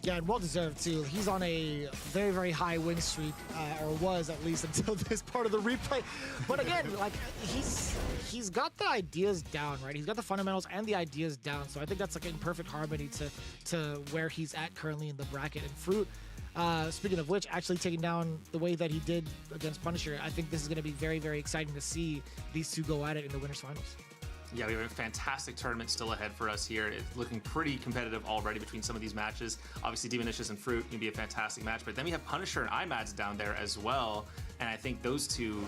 Yeah, and well-deserved, too. He's on a very high win streak, or was at least until this part of the replay. But again, like, he's got the ideas down, right? He's got the fundamentals and the ideas down, so I think that's like in perfect harmony to where he's at currently in the bracket. And Fruit, speaking of which, actually taking down the way that he did against Punisher, I think this is going to be very exciting to see these two go at it in the winners finals. Yeah, we have a fantastic tournament still ahead for us here. It's looking pretty competitive already between some of these matches. Obviously, Demonish and Fruit can be a fantastic match, but then we have Punisher and Imad's down there as well. And I think those two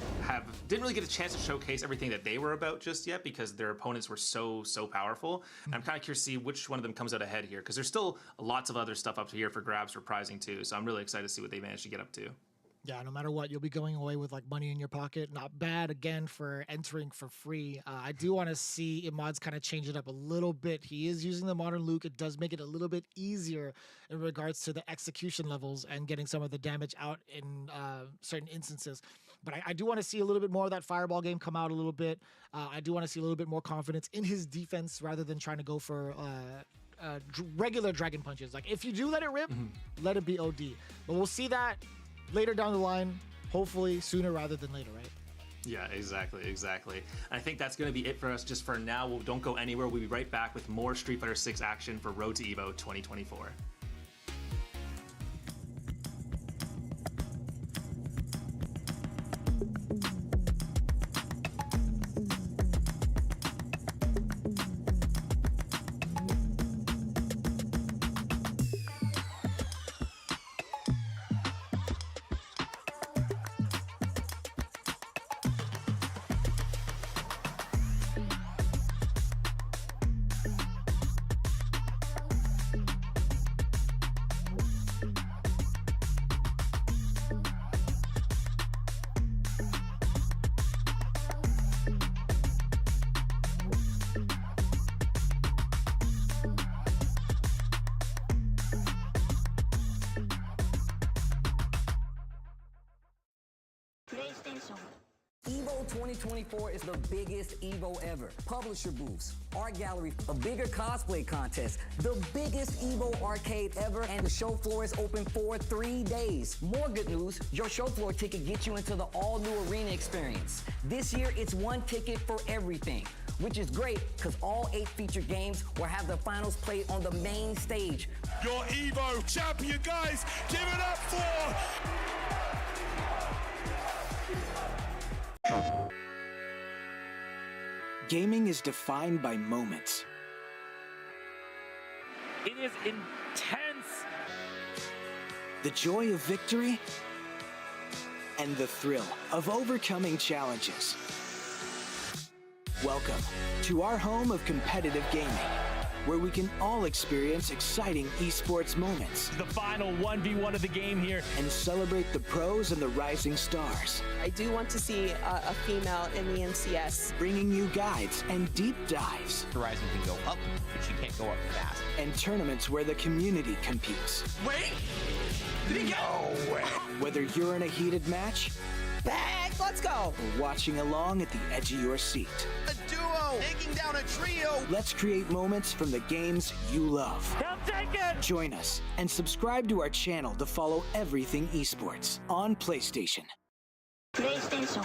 didn't really get a chance to showcase everything that they were about just yet, because their opponents were so powerful. And I'm kind of curious to see which one of them comes out ahead here, because there's still lots of other stuff up here for grabs for prizing too. So I'm really excited to see what they managed to get up to. Yeah, no matter what, you'll be going away with like money in your pocket. Not bad, again, for entering for free. I do want to see Imad's kind of change it up a little bit. He is using the Modern Luke. It does make it a little bit easier in regards to the execution levels and getting some of the damage out in certain instances. But I do want to see a little bit more of that fireball game come out a little bit. I do want to see a little bit more confidence in his defense rather than trying to go for regular dragon punches. Like, if you do let it rip, let it be OD. But we'll see that later down the line, hopefully sooner rather than later, right? Yeah, exactly. And I think that's going to be it for us just for now. Don't go anywhere. We'll be right back with more Street Fighter 6 action for Road to Evo 2024. PlayStation. Evo 2024 is the biggest Evo ever. Publisher booths, art gallery, a bigger cosplay contest, the biggest Evo arcade ever, and the show floor is open for 3 days. More good news, your show floor ticket gets you into the all-new arena experience. This year, it's one ticket for everything, which is great because all 8 featured games will have the finals played on the main stage. Your Evo champion, guys, give it up for... Gaming is defined by moments. It is intense. The joy of victory and the thrill of overcoming challenges. Welcome to our home of competitive gaming, where we can all experience exciting esports moments The final 1v1 of the game here. and celebrate the pros and the rising stars, I do want to see a female in the MCS. bringing you guides and deep dives Horizon can go up, but she can't go up fast. and tournaments where the community competes. Wait! Did he go? Way. Whether you're in a heated match Back, let's go. or watching along at the edge of your seat, A duo taking down a trio. let's create moments from the games you love. He'll take it. Join us and subscribe to our channel to follow everything esports on PlayStation. PlayStation.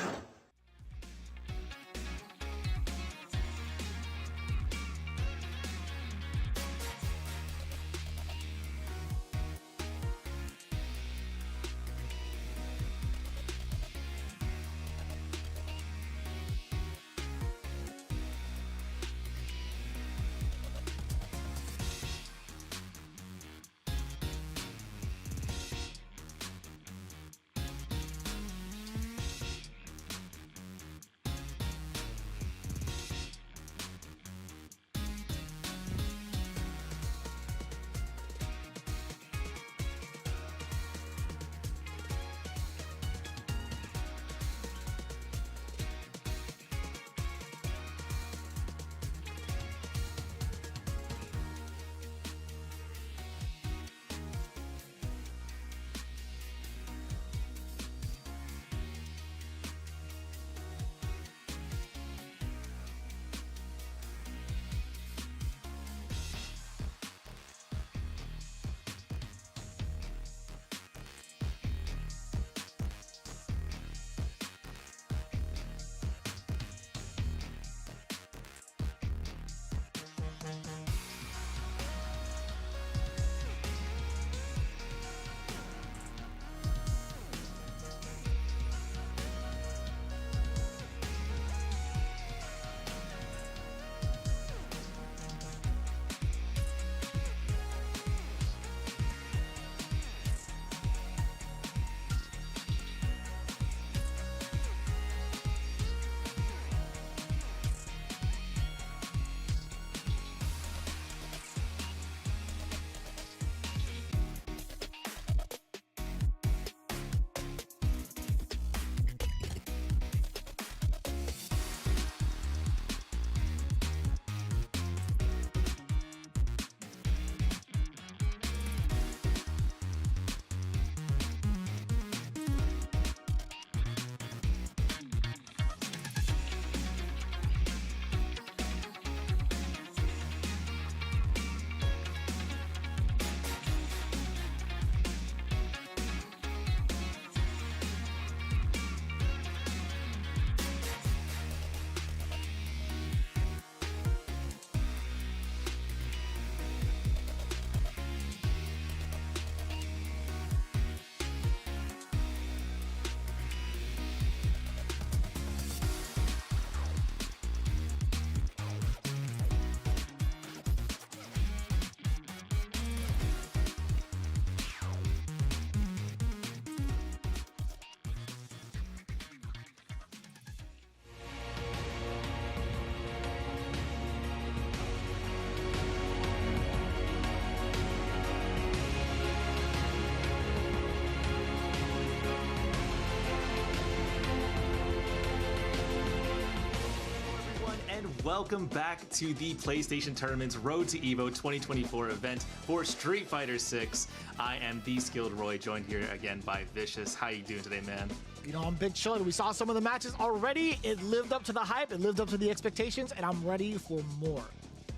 welcome back to the PlayStation Tournament's Road to Evo 2024 event for Street Fighter 6. I am the Skilled Roy, joined here again by Vicious. How you doing today, man? You know, I'm big chillin'. We saw some of the matches already. It lived up to the hype. It lived up to the expectations, and I'm ready for more.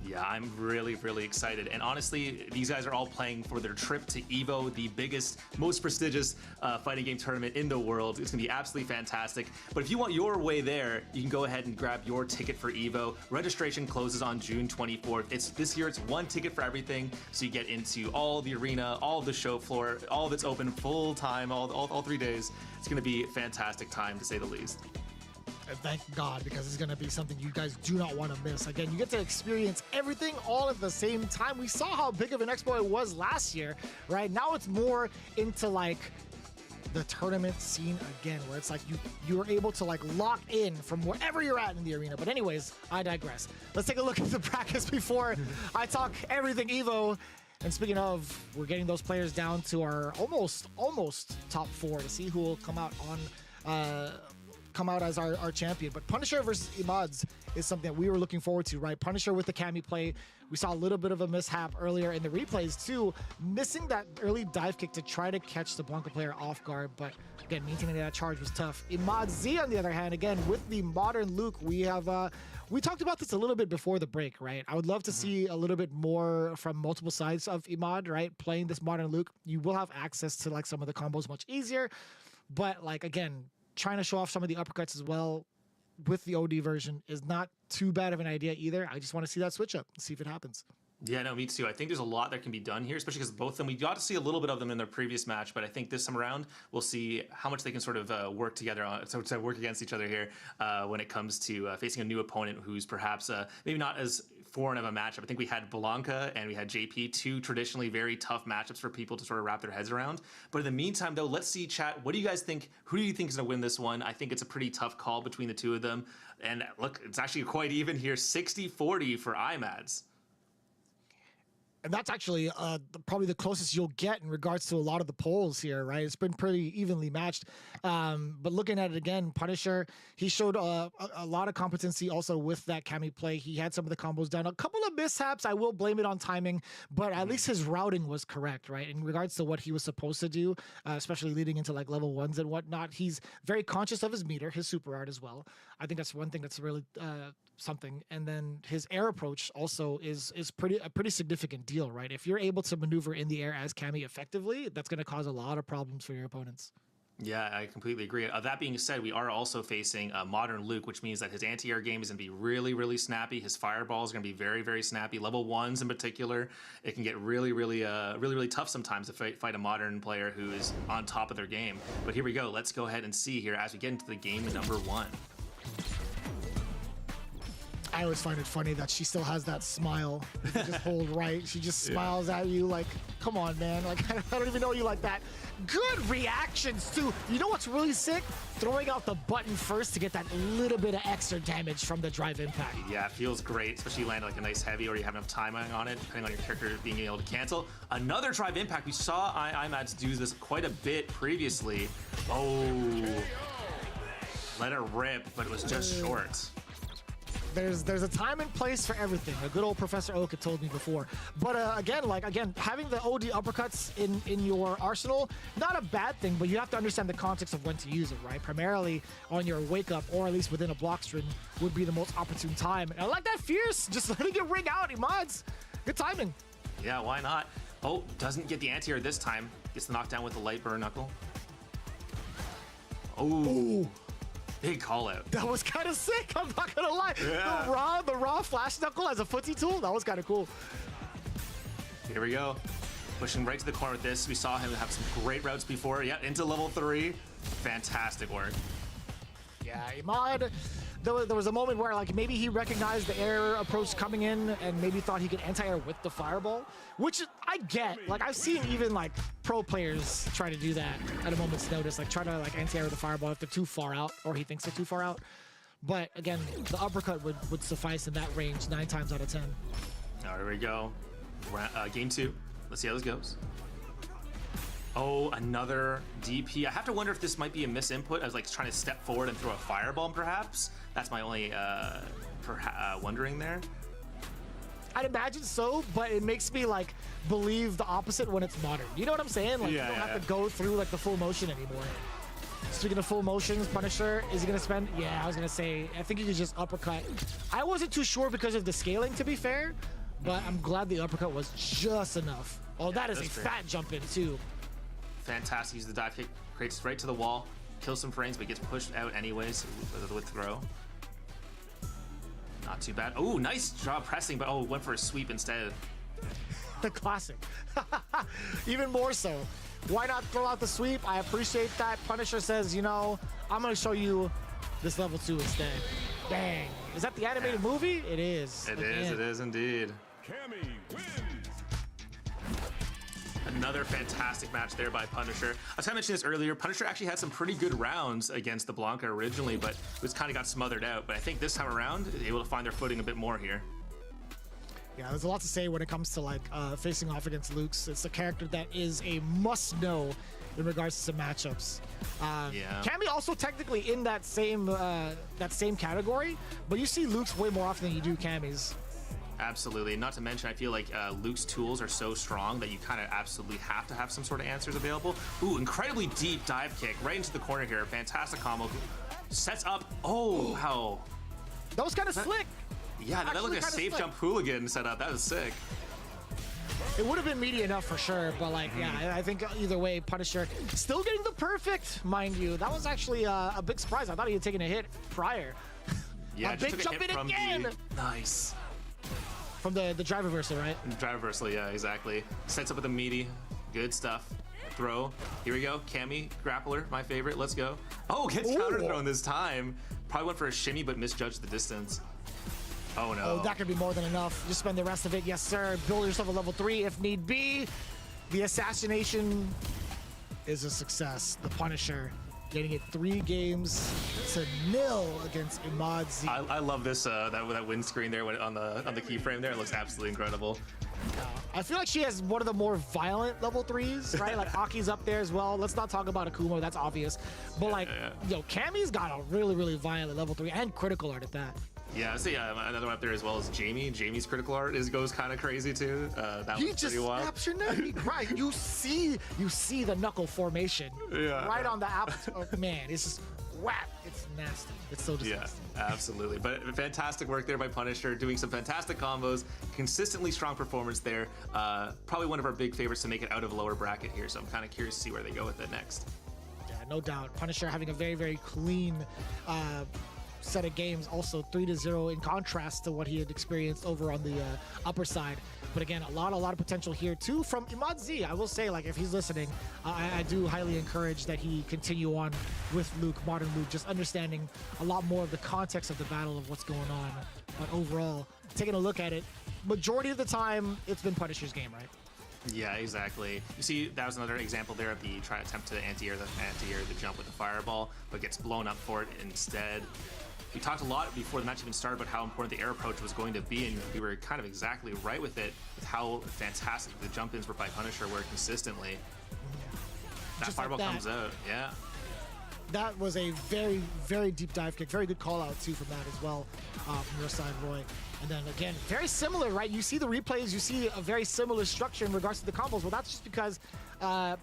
Yeah, I'm really excited. And honestly, these guys are all playing for their trip to Evo, the biggest, most prestigious fighting game tournament in the world. It's gonna be absolutely fantastic. But if you want your way there, you can go ahead and grab your ticket for Evo. Registration closes on June 24th. This year, it's one ticket for everything. So you get into all the arena, all of the show floor, all of it's open full time, all 3 days. It's gonna be a fantastic time, to say the least. And thank God, because it's going to be something you guys do not want to miss. Again, you get to experience everything all at the same time. We saw how big of an expo it was last year, right? Now it's more into like the tournament scene again, where it's like you're able to like lock in from wherever you're at in the arena. But anyways, I digress. Let's take a look at the brackets before I talk everything Evo. And speaking of, we're getting those players down to our almost top 4 to see who will come out as our champion. But Punisher versus Imad is something that we were looking forward to, right? Punisher with the Cammy play. We saw a little bit of a mishap earlier in the replays too, missing that early dive kick to try to catch the Blanca player off guard. But again, maintaining that charge was tough. Imad Z, on the other hand, again, with the modern Luke, we talked about this a little bit before the break, right? I would love to see a little bit more from multiple sides of Imad, right? Playing this modern Luke, you will have access to like some of the combos much easier. But like, again, trying to show off some of the uppercuts as well with the OD version is not too bad of an idea either. I just want to see that switch up and see if it happens. Yeah, no, me too. I think there's a lot that can be done here, especially because both of them, we got to see a little bit of them in their previous match, but I think this time around, we'll see how much they can sort of work together on, so to work against each other here when it comes to facing a new opponent who's perhaps maybe not as foreign of a matchup. I think we had Blanca and we had JP, two traditionally very tough matchups for people to sort of wrap their heads around. But in the meantime, though, let's see, chat. What do you guys think? Who do you think is going to win this one? I think it's a pretty tough call between the two of them. And look, it's actually quite even here, 60-40 for Imads. And that's actually probably the closest you'll get in regards to a lot of the polls here, right? It's been pretty evenly matched. But looking at it again, Punisher, he showed a lot of competency also with that Cammy play. He had some of the combos down. A couple of mishaps, I will blame it on timing, but at least his routing was correct, right? In regards to what he was supposed to do, especially leading into like level 1s and whatnot. He's very conscious of his meter, his super art as well. I think that's one thing that's really something. And then his air approach also is a pretty significant deal, right? If you're able to maneuver in the air as Cammy effectively, that's going to cause a lot of problems for your opponents. Yeah, I completely agree. That being said, we are also facing modern Luke, which means that his anti-air game is going to be really snappy. His fireball is going to be very snappy. Level 1s in particular, it can get really tough sometimes to fight a modern player who is on top of their game. But here we go. Let's go ahead and see here as we get into the game number 1. I always find it funny that she still has that smile. You just hold right. She just smiles at you like, come on, man. Like, I don't even know you like that. Good reactions, too. You know what's really sick? Throwing out the button first to get that little bit of extra damage from the drive impact. Yeah, it feels great, especially you land like a nice heavy or you have enough timing on it, depending on your character being able to cancel. Another drive impact. We saw Imads do this quite a bit previously. Oh, let it rip, but it was just short. There's a time and place for everything. A good old Professor Oak had told me before. But again, having the OD uppercuts in your arsenal, not a bad thing, but you have to understand the context of when to use it, right? Primarily on your wake up, or at least within a block string, would be the most opportune time. And I like that fierce, just letting it ring out, Imads. Good timing. Yeah, why not? Oh, doesn't get the anti-air this time. Gets the knockdown with the light burn knuckle. Oh. Ooh. Big call out. That was kind of sick, I'm not gonna lie. Yeah. The raw flash knuckle as a footsie tool, that was kind of cool. Here we go. Pushing right to the corner with this. We saw him have some great routes before. Yeah, into level 3. Fantastic work. Yeah, Imad, there was a moment where like maybe he recognized the air approach coming in and maybe thought he could anti-air with the fireball, which I get. Like I've seen even like pro players try to do that at a moment's notice, like try to like anti-air with the fireball if they're too far out or he thinks they're too far out. But again, the uppercut would suffice in that range 9 times out of 10. All right, here we go. Game 2. Let's see how this goes. Oh, another DP. I have to wonder if this might be a misinput. I was like trying to step forward and throw a fireball, perhaps. That's my only wondering there. I'd imagine so, but it makes me like believe the opposite when it's modern. You know what I'm saying? Like you don't have to go through like the full motion anymore. Speaking of full motions, Punisher, is he gonna spend? Yeah, I was gonna say, I think he could just uppercut. I wasn't too sure because of the scaling, to be fair, but I'm glad the uppercut was just enough. Oh, that is a fat jump in too. Fantastic. Uses the dive kick, creates right to the wall, kills some frames, but gets pushed out anyways with throw. Not too bad. Oh, nice job pressing, but went for a sweep instead. The classic. Even more so. Why not throw out the sweep? I appreciate that. Punisher says, you know, I'm going to show you this level 2 instead. Dang. Is that the animated movie? It is. It is indeed. Cammy wins. Another fantastic match there by Punisher. I was kind of mentioning this earlier. Punisher actually had some pretty good rounds against the Blanca originally, but it was kind of got smothered out. But I think this time around, able to find their footing a bit more here. Yeah, there's a lot to say when it comes to like facing off against Luke's. It's a character that is a must-know in regards to some matchups. Cammy also technically in that same category, but you see Luke's way more often than you do Cammy's. Absolutely. Not to mention, I feel like Luke's tools are so strong that you kind of absolutely have to have some sort of answers available. Ooh, incredibly deep dive kick right into the corner here. Fantastic combo. Sets up. Oh, how. That was kind of slick. Yeah, that looked like a safe jump hooligan setup. That was sick. It would have been meaty enough for sure, but like, yeah, I think either way, Punisher still getting the perfect, mind you. That was actually a big surprise. I thought he had taken a hit prior. Yeah, a big jump in again. Nice. From the drive reversal, right? Drive reversal, yeah, exactly. Sets up with a meaty. Good stuff. Throw. Here we go. Cammy, grappler, my favorite. Let's go. Oh, gets counter thrown this time. Probably went for a shimmy, but misjudged the distance. Oh, no. Oh, that could be more than enough. Just spend the rest of it. Yes, sir. Build yourself a level 3 if need be. The assassination is a success. The Punisher getting it 3 games to 0 against Imad Z. I love this that wind screen there on the keyframe there. It looks absolutely incredible. I feel like she has one of the more violent level 3s, right? Like Aki's up there as well. Let's not talk about Akuma, that's obvious. But yo, Cammy's got a really, really violent level 3 and critical art at that. Yeah, so another one up there as well is Jamie. Jamie's critical art goes kind of crazy too. That was pretty wild. He just snaps your neck, right? You see the knuckle formation right on the apple. Oh, man, it's just whap. It's nasty. It's so disgusting. Yeah, absolutely. But fantastic work there by Punisher, doing some fantastic combos, consistently strong performance there. Probably one of our big favorites to make it out of lower bracket here. So I'm kind of curious to see where they go with it next. Yeah, no doubt. Punisher having a very, very clean set of games, also 3-0 in contrast to what he had experienced over on the upper side. But again, a lot of potential here too from Imad Z. I will say, like, if he's listening, I do highly encourage that he continue on with Luke, modern Luke, just understanding a lot more of the context of the battle of what's going on. But overall, taking a look at it, majority of the time, it's been Punisher's game, right? Yeah, exactly. You see, that was another example there of the attempt to anti-air the jump with the fireball, but gets blown up for it instead. We talked a lot before the match even started about how important the air approach was going to be, and we were kind of exactly right with it, with how fantastic the jump-ins were by Punisher were consistently. That Just fireball like that. comes out, yeah. That was a very, very deep dive kick. Very good call out too from that as well, from your side, Roy. And then again, very similar, right? You see the replays, you see a very similar structure in regards to the combos. Well, that's just because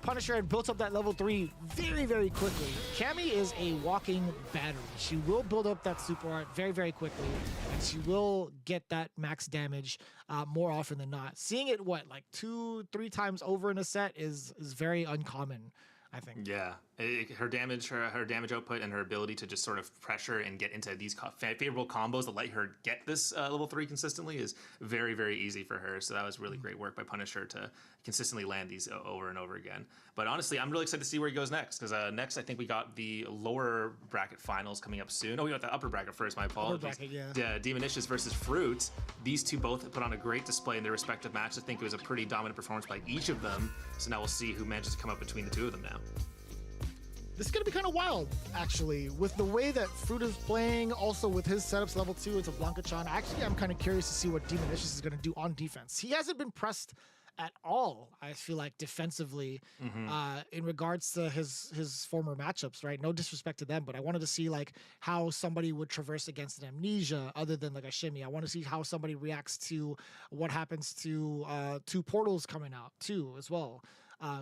Punisher had built up that level 3 very, very quickly. Cammy is a walking battery. She will build up that super art very, very quickly, and she will get that max damage more often than not. Seeing it, what, like 2-3 times over in a set is very uncommon, I think. Yeah, her damage output and her ability to just sort of pressure and get into these favorable combos that let her get this level 3 consistently is very, very easy for her. So that was really great work by Punisher to consistently land these over and over again. But honestly, I'm really excited to see where he goes next, because next I think we got the lower bracket finals coming up soon. Oh, we got the upper bracket first, my apologies. Upper bracket, yeah. Demonish versus Fruit. These two both put on a great display in their respective matches. I think it was a pretty dominant performance by each of them. So now we'll see who manages to come up between the two of them now. This is going to be kind of wild, actually, with the way that Fruit is playing, also with his setups level 2 into Blanca-chan. Actually, I'm kind of curious to see what Demonish is going to do on defense. He hasn't been pressed at all. I feel like defensively, in regards to his former matchups, right? No disrespect to them, but I wanted to see like how somebody would traverse against an Amnesia other than like a shimmy. I want to see how somebody reacts to what happens to two portals coming out too as well.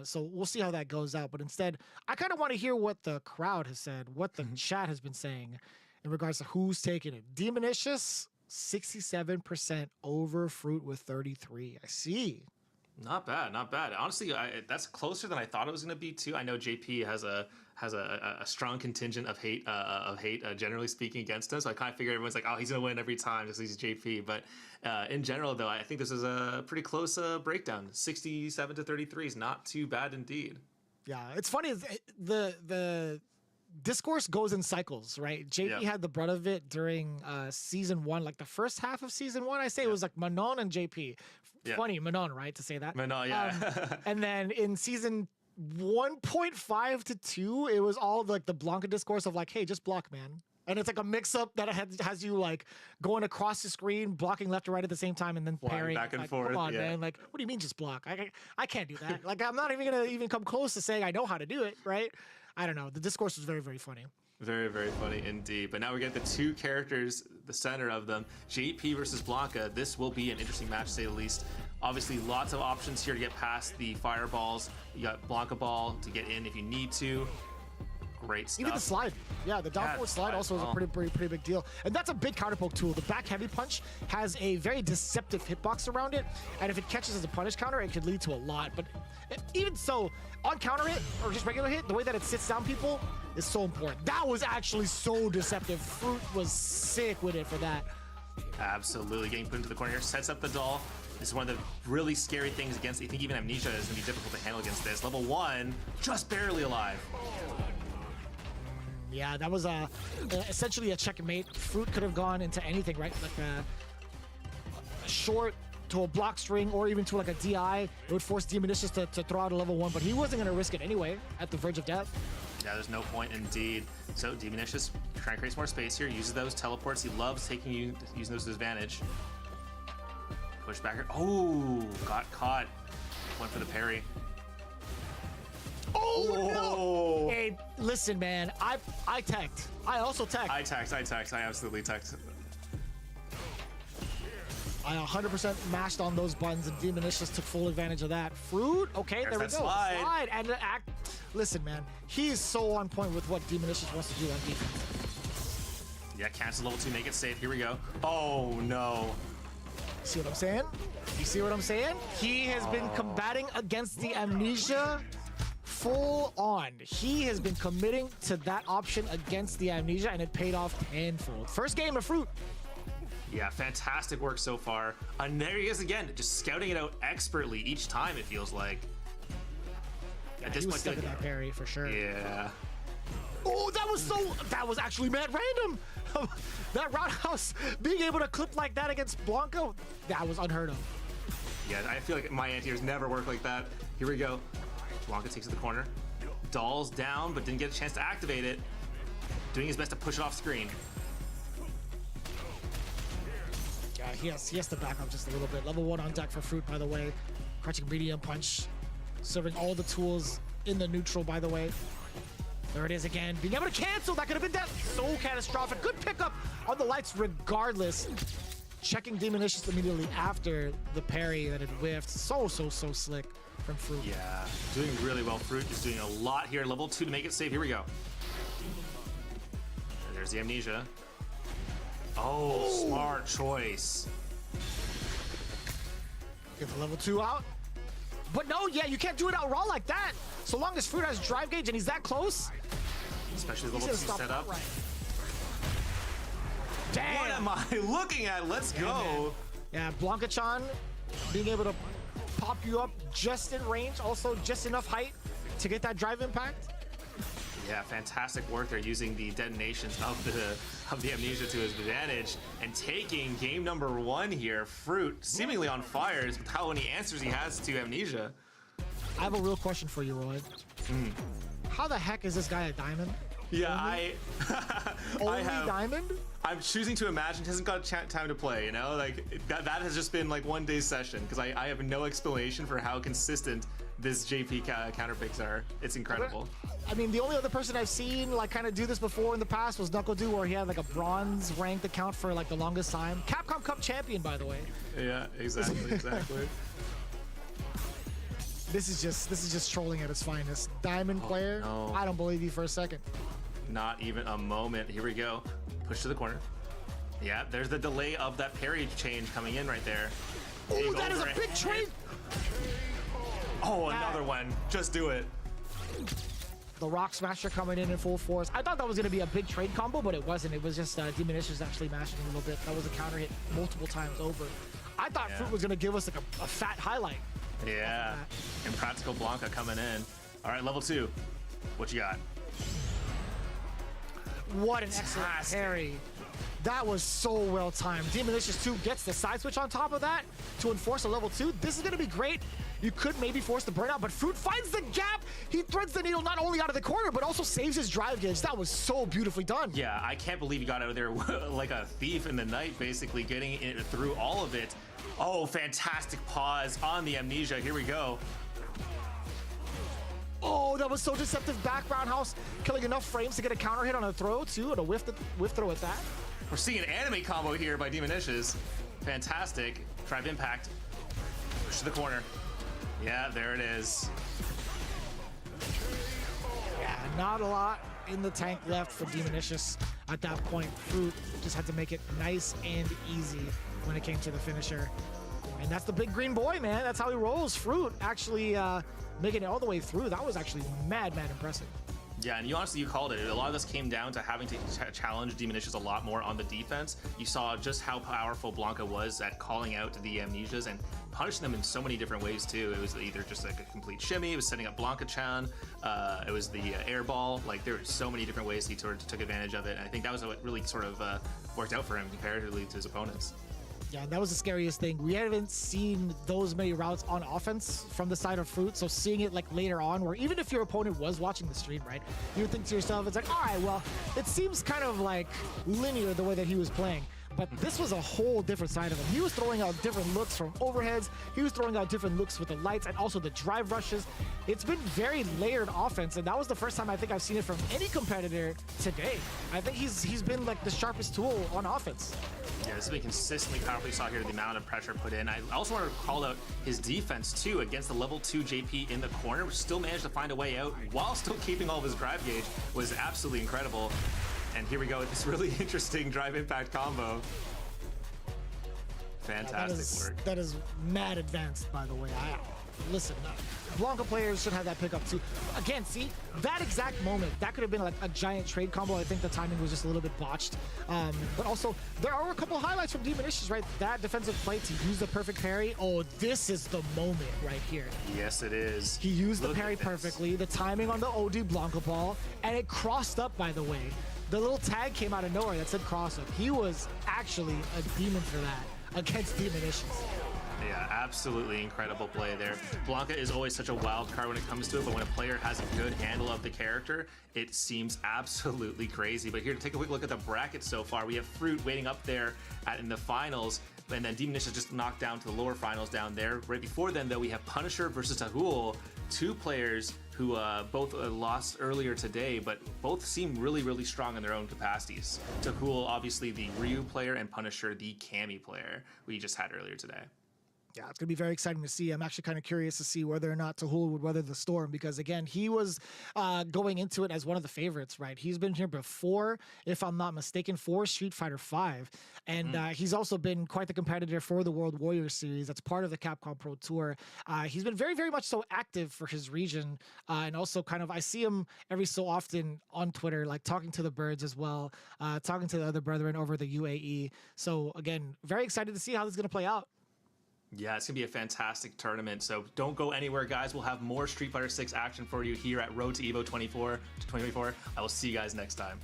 So we'll see how that goes out. But instead, I kind of want to hear what the crowd has said, what the chat has been saying in regards to who's taking it. Demonicious, 67% over Fruit with 33. I see. Not bad, not bad. Honestly, that's closer than I thought it was going to be too. I know JP has a strong contingent of hate, generally speaking, against him. So I kind of figured everyone's like, oh, he's going to win every time just because he's JP. But in general, though, I think this is a pretty close breakdown. 67 to 33 is not too bad indeed. Yeah, it's funny. The discourse goes in cycles, right? JP had the brunt of it during season 1, like the first half of season 1. I say it was like Manon and JP. Funny, Manon, right, to say that. Manon, yeah. And then in season 1.5 to 2, it was all like the Blanca discourse of like, hey, just block, man. And it's like a mix-up that has you like going across the screen, blocking left or right at the same time, and then parrying back and like, forth. Come on, man! Like, what do you mean just block? I can't do that. Like, I'm not even gonna come close to saying I know how to do it, right? I don't know. The discourse was very, very funny. Very, very funny indeed. But now we get the two characters, the center of them, JP versus Blanca. This will be an interesting match, to say the least. Obviously, lots of options here to get past the fireballs. You got Blanca Ball to get in if you need to. Great stuff. Even the slide. Yeah, the down forward slide also is a pretty big deal. And that's a big counterpoke tool. The back heavy punch has a very deceptive hitbox around it. And if it catches as a punish counter, it could lead to a lot. But even so, on counter hit or just regular hit, the way that it sits down people is so important. That was actually so deceptive. Fruit was sick with it for that. Absolutely. Getting put into the corner here. Sets up the doll. This is one of the really scary things against. I think even Amnesia is going to be difficult to handle against this. Level 1, just barely alive. Yeah, that was essentially a checkmate. Fruit could have gone into anything, right? Like a short to a block string or even to like a DI. It would force Demonicious to throw out a level 1, but he wasn't going to risk it anyway at the verge of death. Yeah, there's no point indeed. So Demonicious trying to create some more space here. Uses those teleports. He loves using those to his advantage. Push back here. Oh, got caught. Went for the parry. Oh, no! Hey, listen, man. I teched. I also teched. I teched. I absolutely teched. I 100% mashed on those buttons, and Demonicious took full advantage of that. Fruit, okay, there we go. Slide. And the act. Listen, man. He is so on point with what Demonicious wants to do on defense. Yeah, cancel level 2, make it safe. Here we go. Oh, no. See what I'm saying? You see what I'm saying? He has been combating against the Amnesia full on. He has been committing to that option against the Amnesia, and it paid off tenfold. First game of Fruit. Yeah, fantastic work so far. And there he is again, just scouting it out expertly each time, it feels like. Yeah, at this point, stuck in that parry for sure. Yeah. Oh, that was actually mad random. That roundhouse, being able to clip like that against Blanco, that was unheard of. Yeah, I feel like my anti-airs never work like that. Here we go. Blanca takes it to the corner. Doll's down, but didn't get a chance to activate it. Doing his best to push it off screen. Yeah, he has to back up just a little bit. Level 1 on deck for Fruit, by the way. Crouching medium punch. Serving all the tools in the neutral, by the way. There it is again. Being able to cancel, that could have been death. So catastrophic. Good pickup on the lights regardless. Checking Demonicious immediately after the parry that it whiffed. So slick from Fruit. Yeah, doing really well. Fruit is doing a lot here. Level 2 to make it safe. Here we go. And there's the Amnesia. Oh, smart choice. Get the level 2 out. But no, yeah, you can't do it out raw like that. So long as Fruit has drive gauge and he's that close. Especially level 2 set up. Right. Damn. What am I looking at? Let's go. Yeah, Blanca-chan being able to pop you up just in range, also just enough height to get that drive impact. Yeah, fantastic work there, using the detonations of the Amnesia to his advantage and taking game number 1 here. Fruit seemingly on fire with how many answers he has to Amnesia. I have a real question for you, Roy. How the heck is this guy a diamond? Yeah, I Only have. Diamond? I'm choosing to imagine he hasn't got time to play, you know? Like, that has just been like one day's session, because I have no explanation for how consistent this JP counter picks are. It's incredible. I mean, the only other person I've seen like kind of do this before in the past was Knuckle-Doo, where he had like a bronze ranked account for like the longest time. Capcom Cup champion, by the way. Yeah, exactly. This is just trolling at its finest. Diamond player, no. I don't believe you for a second. Not even a moment. Here we go. Push to the corner. Yeah, there's the delay of that parry change coming in right there. Oh, that is a big trade. Oh, another one. Just do it. The Rock Smasher coming in full force. I thought that was going to be a big trade combo, but it wasn't. It was just Demonish is actually mashing a little bit. That was a counter hit multiple times over. I thought Fruit was going to give us like a fat highlight. Yeah. And Practical Blanca coming in. All right, level 2. What you got? What an excellent parry. That was so well timed. Demonicious 2 gets the side switch on top of that to enforce a level 2. This is going to be great. You could maybe force the burnout, but Fruit finds the gap. He threads the needle not only out of the corner, but also saves his drive gauge. That was so beautifully done. Yeah, I can't believe he got out of there like a thief in the night, basically getting it through all of it. Oh, fantastic pause on the Amnesia. Here we go. Oh, that was so deceptive. Back roundhouse, killing enough frames to get a counter hit on a throw, too, and a whiff throw at that. We're seeing an anime combo here by Demonicious. Fantastic. Drive impact. Push to the corner. Yeah, there it is. Yeah, not a lot in the tank left for Demonicious at that point. Fruit just had to make it nice and easy when it came to the finisher. And that's the big green boy, man. That's how he rolls. Fruit actually making it all the way through. That was actually mad impressive. Yeah, and you called it. A lot of this came down to having to challenge Demonish a lot more on the defense. You saw just how powerful Blanca was at calling out the Amnesias and punishing them in so many different ways too. It was either just like a complete shimmy, it was setting up Blanca-chan, it was the air ball. Like there were so many different ways he sort of took advantage of it. And I think that was what really sort of worked out for him comparatively to his opponents. Yeah, that was the scariest thing. We haven't seen those many routes on offense from the side of Fruit, so seeing it like later on, where even if your opponent was watching the stream, right, you would think to yourself, it's like, all right, well, it seems kind of like linear the way that he was playing. But this was a whole different side of him. He was throwing out different looks from overheads. He was throwing out different looks with the lights and also the drive rushes. It's been very layered offense, and that was the first time I think I've seen it from any competitor today. I think he's been like the sharpest tool on offense. Yeah, this has been consistently powerful. You saw here the amount of pressure put in. I also want to call out his defense too against the level 2 JP in the corner, which still managed to find a way out while still keeping all of his drive gauge. Was absolutely incredible. And here we go with this really interesting drive impact combo. Fantastic work. That is mad advanced, by the way. Listen, Blanca players should have that pickup too. Again, see, that exact moment, that could have been like a giant trade combo. I think the timing was just a little bit botched. But also, there are a couple of highlights from Demonish, right? That defensive play to use the perfect parry. Oh, this is the moment right here. Yes, it is. He used the parry perfectly, the timing on the OD Blanca ball, and it crossed up, by the way. The little tag came out of nowhere that said cross up. He was actually a demon for that against Demonish. Yeah, absolutely incredible play there. Blanca is always such a wild card when it comes to it, but when a player has a good handle of the character, it seems absolutely crazy. But here to take a quick look at the bracket so far, we have Fruit waiting up there in the finals, and then Demonish is just knocked down to the lower finals down there. Right before then, though, we have Punisher versus Taho, two players who both lost earlier today, but both seem really strong in their own capacities. Taho, obviously the Ryu player, and Punisher, the Cammy player we just had earlier today. Yeah, it's going to be very exciting to see. I'm actually kind of curious to see whether or not Taho would weather the storm, because, again, he was going into it as one of the favorites, right? He's been here before, if I'm not mistaken, for Street Fighter V, and he's also been quite the competitor for the World Warriors Series. That's part of the Capcom Pro Tour. He's been very much so active for his region, and also kind of, I see him every so often on Twitter, like talking to the birds as well, talking to the other brethren over the UAE. So, again, very excited to see how this is going to play out. Yeah, it's going to be a fantastic tournament, so don't go anywhere, guys. We'll have more Street Fighter 6 action for you here at Road to Evo 2024. I will see you guys next time.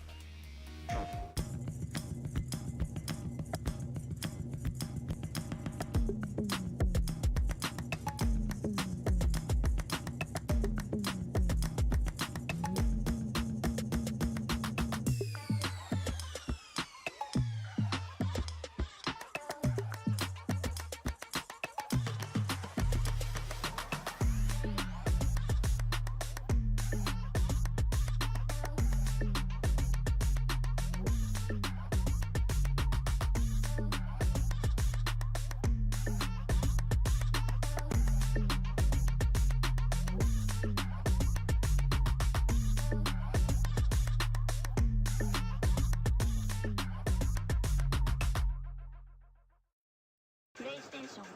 PlayStation.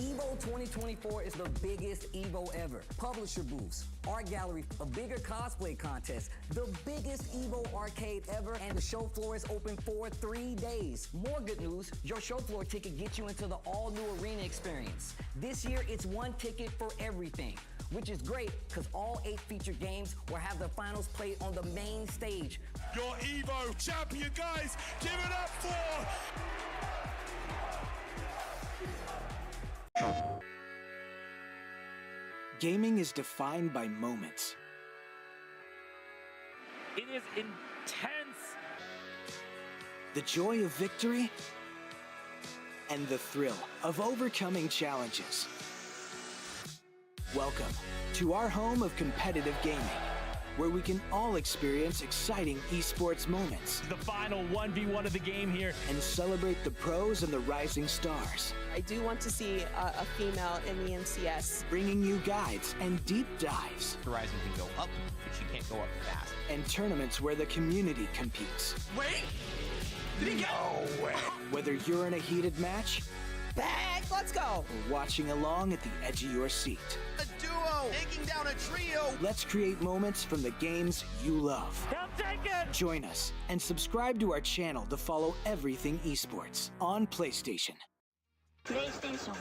Evo 2024 is the biggest Evo ever. Publisher booths, art gallery, a bigger cosplay contest, the biggest Evo arcade ever, and the show floor is open for 3 days. More good news, your show floor ticket gets you into the all-new arena experience. This year, it's one ticket for everything, which is great because all 8 featured games will have the finals played on the main stage. Your Evo champion, guys. Give it up for... Gaming is defined by moments. It is intense. The joy of victory and the thrill of overcoming challenges. Welcome to our home of competitive gaming, where we can all experience exciting esports moments The final 1v1 of the game here. and celebrate the pros and the rising stars, I do want to see a female in the NCS. bringing you guides and deep dives Horizon can go up, but she can't go up fast. and tournaments where the community competes. Wait! Did he get... No way! Whether you're in a heated match Back, let's go. or watching along at the edge of your seat, A duo taking down a trio. let's create moments from the games you love. He'll take it. Join us and subscribe to our channel to follow everything esports on PlayStation. PlayStation.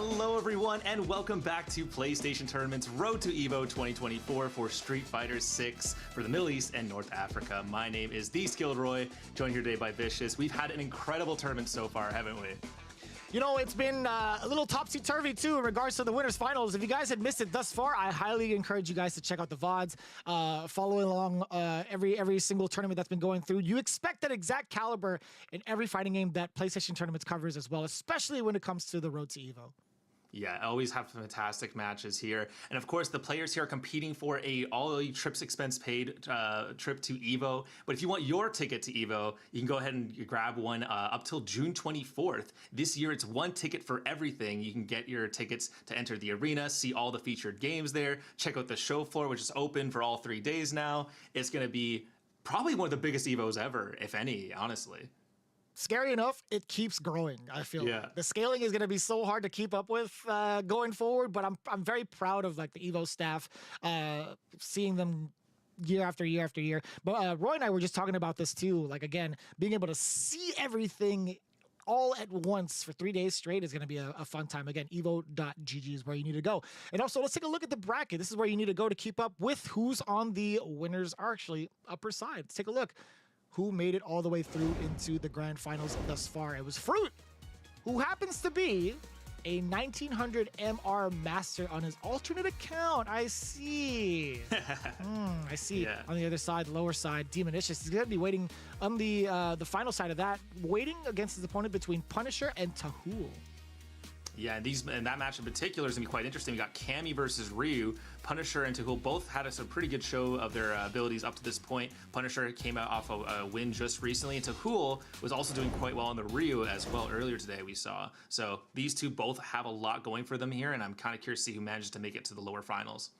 Hello everyone and welcome back to PlayStation Tournament's Road to Evo 2024 for Street Fighter 6 for the Middle East and North Africa. My name is The Skilled Roy, joined here today by Vicious. We've had an incredible tournament so far, haven't we? You know, it's been a little topsy-turvy, too, in regards to the winners' finals. If you guys had missed it thus far, I highly encourage you guys to check out the VODs, follow along every single tournament that's been going through. You expect that exact caliber in every fighting game that PlayStation Tournaments covers as well, especially when it comes to the Road to Evo. Yeah, always have fantastic matches here. And of course, the players here are competing for a all trips expense paid trip to Evo. But if you want your ticket to Evo, you can go ahead and grab one up till June 24th. This year, it's one ticket for everything. You can get your tickets to enter the arena, see all the featured games there, check out the show floor, which is open for all 3 days now. It's going to be probably one of the biggest Evos ever, if any, honestly. Scary enough, it keeps growing. I feel Yeah. the scaling is going to be so hard to keep up with going forward. But I'm very proud of like the Evo staff, seeing them year after year after year. But Roy and I were just talking about this too. Like again, being able to see everything all at once for 3 days straight is going to be a fun time. Again, evo.gg is where you need to go. And also, let's take a look at the bracket. This is where you need to go to keep up with who's on the winners actually upper side. Let's take a look. Who made it all the way through into the grand finals thus far? It was Fruit, who happens to be a 1900 MR master on his alternate account. I see. I see. Yeah. On the other side, lower side, Demonish. He's going to be waiting on the final side of that, waiting against his opponent between Punisher and Taho. Yeah, and that match in particular is going to be quite interesting. We got Cammy versus Ryu. Punisher and Taho both had a pretty good show of their abilities up to this point. Punisher came out off a win just recently, and Taho was also doing quite well on the Ryu as well earlier today, we saw. So these two both have a lot going for them here, and I'm kind of curious to see who manages to make it to the lower finals.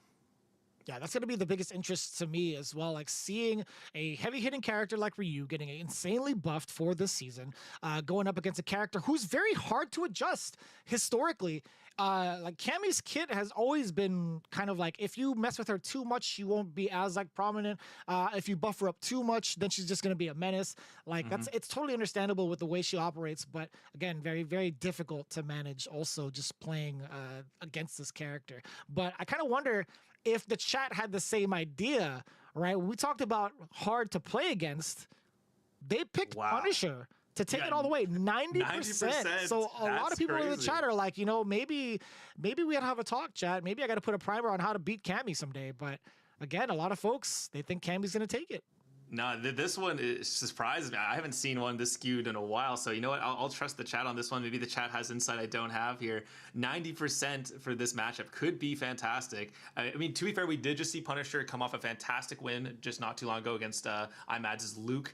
Yeah, that's going to be the biggest interest to me as well. Like seeing a heavy-hitting character like Ryu getting insanely buffed for this season, going up against a character who's very hard to adjust historically. Like Cammy's kit has always been kind of like, if you mess with her too much, she won't be as like prominent. If you buff her up too much, then she's just going to be a menace. Like it's totally understandable with the way she operates, but again, very, very difficult to manage also just playing against this character. But I kind of wonder if the chat had the same idea, right? When we talked about hard to play against, they picked Punisher to take it all the way, 90%. So a lot of people in the chat are like, you know, maybe we gotta have a talk, chat. Maybe I gotta put a primer on how to beat Cammy someday. But again, a lot of folks, they think Cammy's gonna take it. No, this one surprises me. I haven't seen one this skewed in a while, so you know what? I'll trust the chat on this one. Maybe the chat has insight I don't have here. 90% for this matchup could be fantastic. I mean, to be fair, we did just see Punisher come off a fantastic win just not too long ago against Imad's Luke.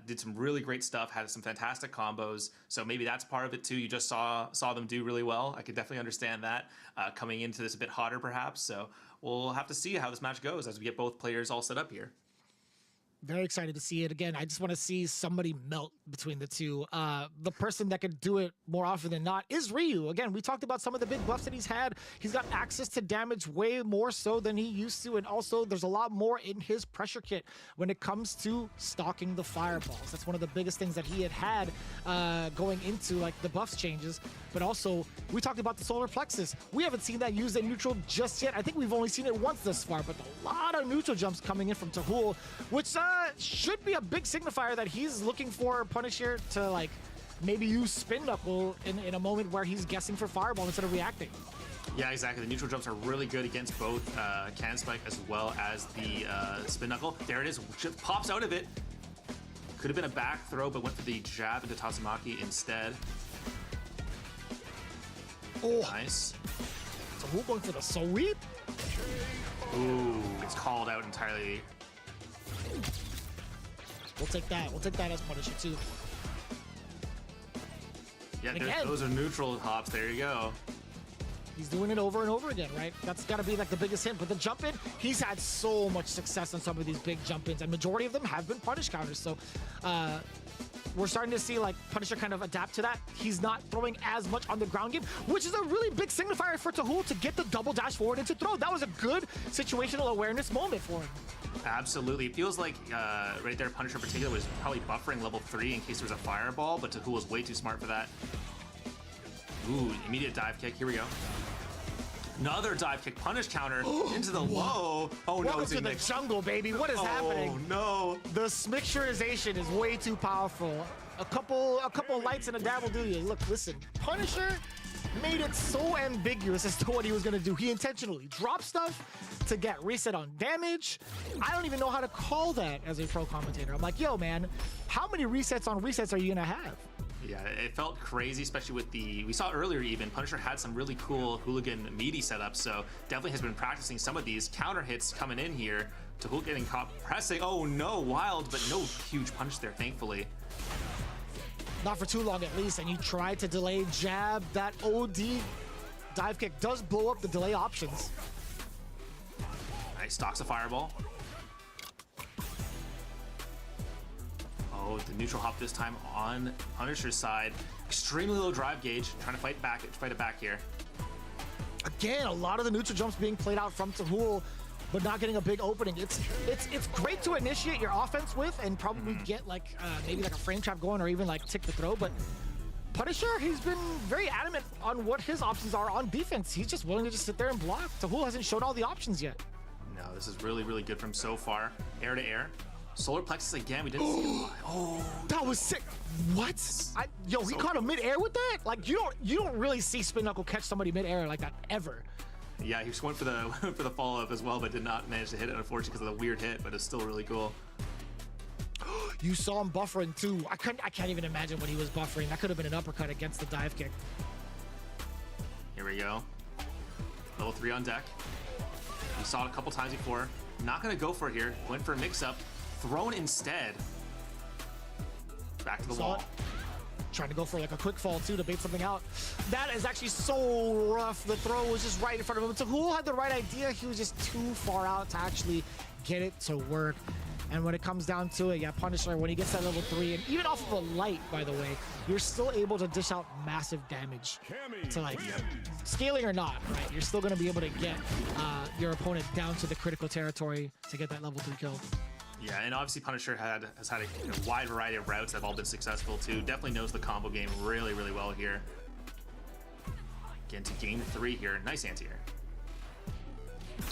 Did some really great stuff, had some fantastic combos, so maybe that's part of it too. You just saw them do really well. I could definitely understand that coming into this a bit hotter perhaps, so we'll have to see how this match goes as we get both players all set up here. Very excited to see it again. I just want to see somebody melt between the two. The person that could do it more often than not is Ryu. Again, we talked about some of the big buffs that he's had. He's got access to damage way more so than he used to, and also there's a lot more in his pressure kit when it comes to stalking the fireballs. That's one of the biggest things that he had going into like the buffs changes. But also, we talked about the solar plexus. We haven't seen that used in neutral just yet. I think we've only seen it once thus far, but a lot of neutral jumps coming in from Taho, which should be a big signifier that he's looking for Punisher to like maybe use spin knuckle in a moment where he's guessing for fireball instead of reacting. Yeah, exactly. The neutral jumps are really good against both Cannon Spike as well as the spin knuckle. There it is. Just pops out of it. Could have been a back throw, but went for the jab into Tatsumaki instead. Oh, nice. Taho going for the sweep. Ooh, it's called out entirely. We'll take that. We'll take that as Punisher too. Yeah, those are neutral hops. There you go. He's doing it over and over again, right? That's got to be like the biggest hint. But the jump in, he's had so much success on some of these big jump ins, and majority of them have been punish counters. So we're starting to see like Punisher kind of adapt to that. He's not throwing as much on the ground game, which is a really big signifier for Taho to get the double dash forward into throw. That was a good situational awareness moment for him. Absolutely. It feels like right there, Punisher in particular was probably buffering level 3 in case there was a fireball, but Taho was way too smart for that. Ooh, immediate dive kick. Here we go. Another dive kick, punish counter into the low. Oh no, Welcome it's to the jungle, baby. What is happening? Oh no. The smixturization is way too powerful. A couple lights and a dab will do you. Look, listen, Punisher made it so ambiguous as to what he was gonna do. He intentionally dropped stuff to get reset on damage. I don't even know how to call that as a pro commentator. I'm like, yo, man, how many resets on resets are you gonna have? Yeah, it felt crazy, especially with we saw earlier even, Punisher had some really cool hooligan meaty setups, so definitely has been practicing some of these counter hits coming in here. Taho getting caught pressing. Oh no, wild, but no huge punch there, thankfully. Not for too long at least, and you try to delay jab. That OD dive kick does blow up the delay options. Nice, stocks a fireball. Oh, the neutral hop this time on Punisher's side. Extremely low drive gauge, trying to fight it back here. Again, a lot of the neutral jumps being played out from Taho, but not getting a big opening. It's great to initiate your offense with and probably get like maybe like a frame trap going or even like tick the throw, but Punisher, he's been very adamant on what his options are on defense. He's just willing to just sit there and block. Taho hasn't showed all the options yet. No, this is really, really good from so far. Air to air. Solar plexus again, we didn't see it. Oh, that was sick. What? Yo, he caught him mid-air with that? Like you don't really see Spin Knuckle catch somebody mid-air like that ever. Yeah, he just went for the for the follow-up as well, but did not manage to hit it, unfortunately, because of the weird hit, but it's still really cool. You saw him buffering too. I can't even imagine what he was buffering. That could have been an uppercut against the dive kick. Here we go. Level 3 on deck. We saw it a couple times before. Not gonna go for it here. Went for a mix-up. Thrown instead. Back to the wall. Trying to go for like a quick fall too to bait something out. That is actually so rough. The throw was just right in front of him. Taho had the right idea. He was just too far out to actually get it to work. And when it comes down to it, yeah, Punisher, when he gets that level 3, and even off of a light, by the way, you're still able to dish out massive damage to like scaling or not, right? You're still going to be able to get your opponent down to the critical territory to get that level 3 kill. Yeah, and obviously Punisher has had a wide variety of routes that have all been successful too. Definitely knows the combo game really, really well here. Getting to game 3 here. Nice anti-air.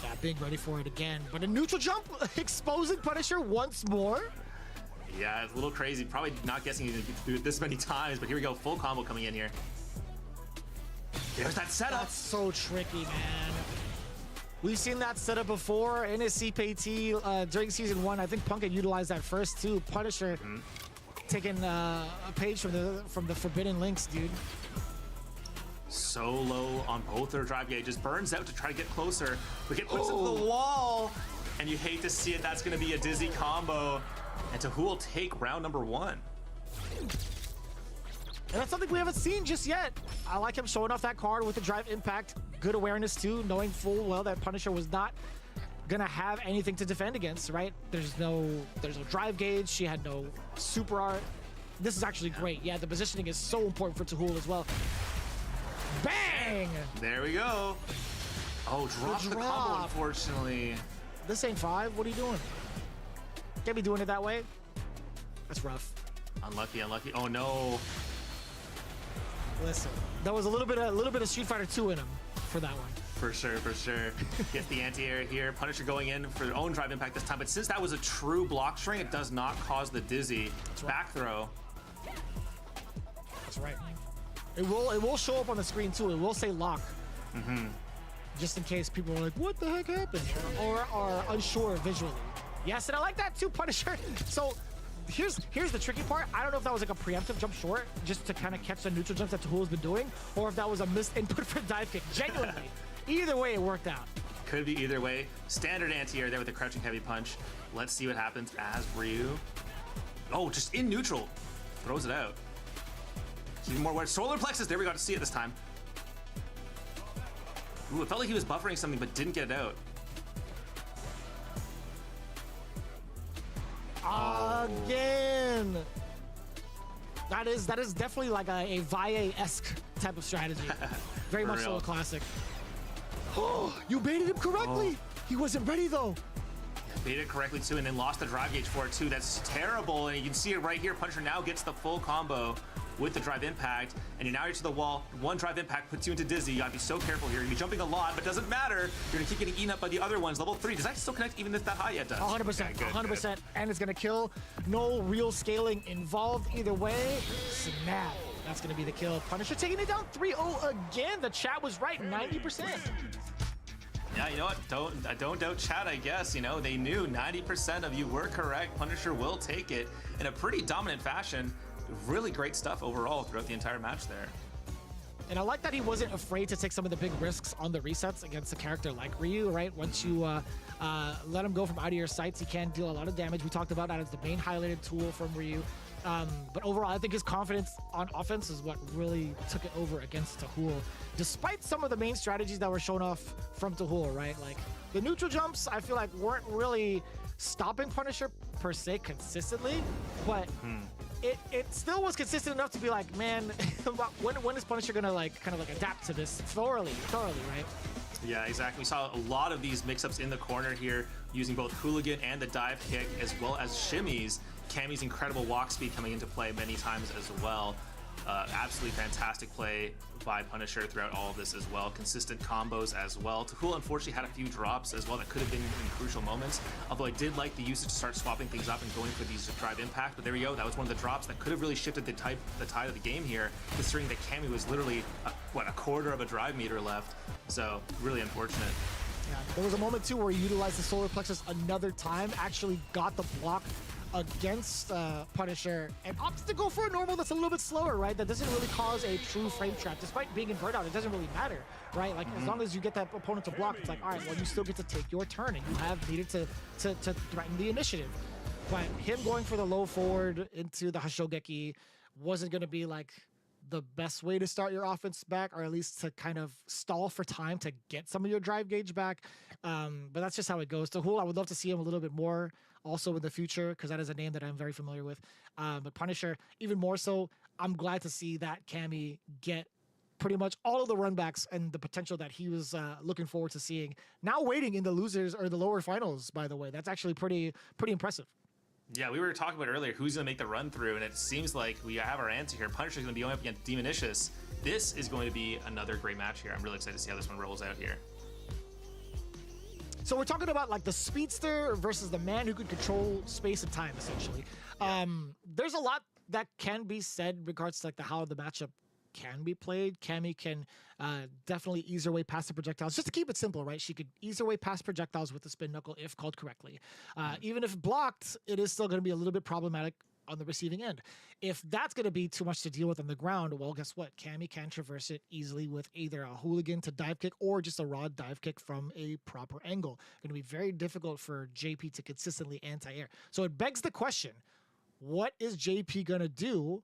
Yeah, being ready for it again. But a neutral jump exposing Punisher once more. Yeah, it's a little crazy. Probably not guessing he could do it this many times, but here we go. Full combo coming in here. There's that setup. That's so tricky, man. We've seen that setup before in his CPT during season 1. I think Punk had utilized that first too. Punisher taking a page from the Forbidden Links, dude. So low on both their drive gauges. Burns out to try to get closer, but get pushed into the wall. And you hate to see it. That's going to be a dizzy combo. And Taho will take round number 1. And that's something we haven't seen just yet. I like him showing off that card with the drive impact. Good awareness too, knowing full well that Punisher was not gonna have anything to defend against, right? There's no drive gauge. She had no super art. This is actually great. Yeah, the positioning is so important for Taho as well. Bang! There we go. Oh, dropped the combo, unfortunately. This ain't 5. What are you doing? Can't be doing it that way. That's rough. Unlucky, unlucky. Oh no. Listen, there was a little bit of Street Fighter 2 in him for that one. For sure, for sure. Gets the anti-air here. Punisher going in for their own drive impact this time, but since that was a true block string, it does not cause the dizzy. Back throw. That's right. It will show up on the screen too. It will say lock. Just in case people are like, what the heck happened? Or are unsure visually. Yes, and I like that too, Punisher. So here's the tricky part. I don't know if that was like a preemptive jump short just to kind of catch the neutral jumps that Taho's been doing, or if that was a missed input for dive kick. Genuinely. Either way, it worked out. Could be either way. Standard anti-air there with the crouching heavy punch. Let's see what happens as Ryu. Oh, just in neutral. Throws it out. Even more wide. Solar plexus. There we go. To see it this time. Ooh, it felt like he was buffering something, but didn't get it out. Again. That is definitely like a Valle-esque type of strategy. Very much so a classic. Oh, you baited him correctly. He wasn't ready though. Baited correctly too, and then lost the drive gauge for it too. That's terrible, and you can see it right here. Punisher now gets the full combo. with the drive impact, and now you're to the wall. One drive impact puts you into dizzy. You gotta be so careful here. You're gonna be jumping a lot, but it doesn't matter. You're gonna keep getting eaten up by the other ones. Level 3, does that still connect even if that high yet does? 100%, Okay, good, 100%, and it's gonna kill. No real scaling involved either way. Snap. That's gonna be the kill. Punisher taking it down 3-0 again. The chat was right, 90%. Yeah, you know what? Don't doubt chat, I guess. You know, they knew 90% of you were correct. Punisher will take it in a pretty dominant fashion. Really great stuff overall throughout the entire match there. And I like that he wasn't afraid to take some of the big risks on the resets against a character like Ryu, right? Once you let him go from out of your sights, he can deal a lot of damage. We talked about that as the main highlighted tool from Ryu. But overall, I think his confidence on offense is what really took it over against Taho. Despite some of the main strategies that were shown off from Taho, right? Like the neutral jumps, I feel like weren't really stopping Punisher per se consistently, but it still was consistent enough to be like, man, when is Punisher gonna like kind of like adapt to this thoroughly, right? Yeah, exactly. We saw a lot of these mix-ups in the corner here, using both Hooligan and the dive kick, as well as shimmies. Cammy's incredible walk speed coming into play many times as well. Absolutely fantastic play by Punisher throughout all of this as well. Consistent combos as well. Taho unfortunately had a few drops as well that could have been in crucial moments. Although I did like the usage to start swapping things up and going for these drive impact. But there we go. That was one of the drops that could have really shifted the tide of the game here, considering that Cammy was literally a quarter of a drive meter left. So really unfortunate. Yeah, there was a moment too where he utilized the solar plexus another time, actually got the block against Punisher, and opts to go for a normal that's a little bit slower, right? That doesn't really cause a true frame trap. Despite being in burnout, it doesn't really matter, right? Like, as long as you get that opponent to block, it's like, all right, well, you still get to take your turn, and you have needed to threaten the initiative. But him going for the low forward into the Hashogeki wasn't going to be, like, the best way to start your offense back, or at least to kind of stall for time to get some of your drive gauge back. But that's just how it goes. Taho, I would love to see him a little bit more also in the future, because that is a name that I'm very familiar with. But Punisher, even more so, I'm glad to see that Cammy get pretty much all of the runbacks and the potential that he was looking forward to seeing. Now waiting in the losers or the lower finals, by the way. That's actually pretty impressive. Yeah, we were talking about earlier who's going to make the run through, and it seems like we have our answer here. Punisher's going to be going up against Demonish. This is going to be another great match here. I'm really excited to see how this one rolls out here. So we're talking about like the speedster versus the man who could control space and time, essentially. There's a lot that can be said in regards to like how the matchup can be played. Cammy can definitely ease her way past the projectiles. Just to keep it simple, right? She could ease her way past projectiles with the spin knuckle if called correctly. Even if blocked, it is still going to be a little bit problematic on the receiving end. If that's going to be too much to deal with on the ground, well, guess what? Cammy can traverse it easily with either a hooligan to dive kick or just a raw dive kick from a proper angle. Going to be very difficult for JP to consistently anti-air. So it begs the question, what is JP going to do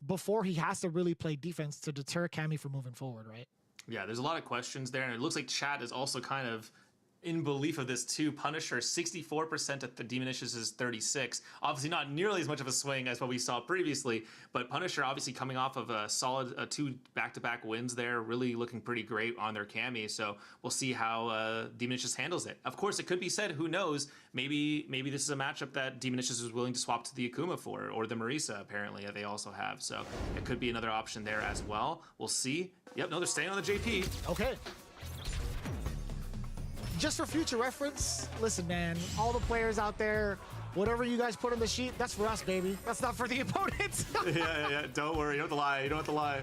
before he has to really play defense to deter Cammy from moving forward, right? Yeah, there's a lot of questions there, and it looks like chat is also kind of in belief of this too. Punisher 64% at the Demonish's is 36. Obviously not nearly as much of a swing as what we saw previously, but Punisher obviously coming off of a solid 2 back-to-back wins there, really looking pretty great on their Cammy. So we'll see how Demonish handles it. Of course, it could be said, who knows, maybe this is a matchup that Demonish is willing to swap to the Akuma for, or the Marisa apparently they also have. So it could be another option there as well. We'll see. Yep, no, they're staying on the JP. Okay. Just for future reference, listen, man, all the players out there, whatever you guys put on the sheet, that's for us, baby. That's not for the opponents. yeah. Don't worry. You don't have to lie. You don't have to lie.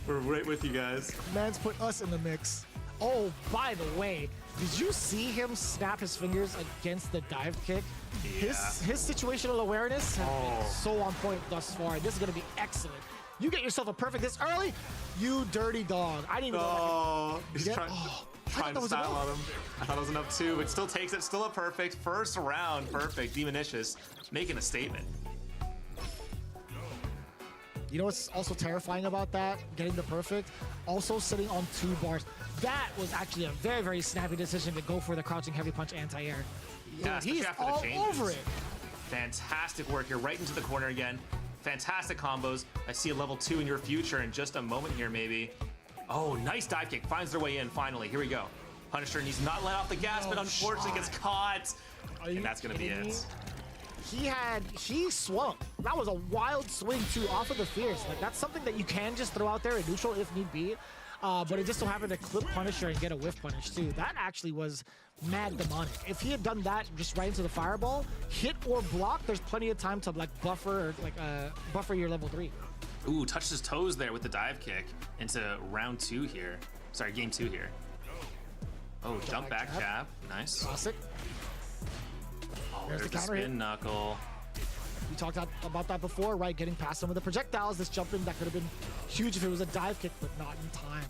We're right with you guys. Man's put us in the mix. Oh, by the way, did you see him snap his fingers against the dive kick? Yeah. His situational awareness has been so on point thus far. This is going to be excellent. You get yourself a perfect this early, you dirty dog. I didn't even know. He's trying to style on him. I thought it was enough too, but still takes it. Still a perfect first round. Perfect. Demonicious making a statement. You know what's also terrifying about that? Getting the perfect. Also sitting on 2 bars. That was actually a very, very snappy decision to go for the crouching heavy punch anti-air. Yeah, he's all over it. Fantastic work here, right into the corner again. Fantastic combos. I see a level 2 in your future in just a moment here, maybe. Oh, nice dive kick. Finds their way in, finally. Here we go. Punisher needs not let off the gas, but unfortunately gets caught. And that's going to be it. he swung. That was a wild swing too, off of the fierce. Like that's something that you can just throw out there in neutral if need be. But it just so happened to clip Punisher and get a whiff punish too. That actually was mad demonic. If he had done that just right into the fireball, hit or block, there's plenty of time to like buffer your level 3. Ooh, touched his toes there with the dive kick into round 2 here. Sorry, game 2 here. Oh, jump back jab. Nice. Classic. Oh, There's there's the the counter hit. spin knuckle. We talked about that before, right? Getting past some of the projectiles. This jump in that could have been huge if it was a dive kick, but not in time.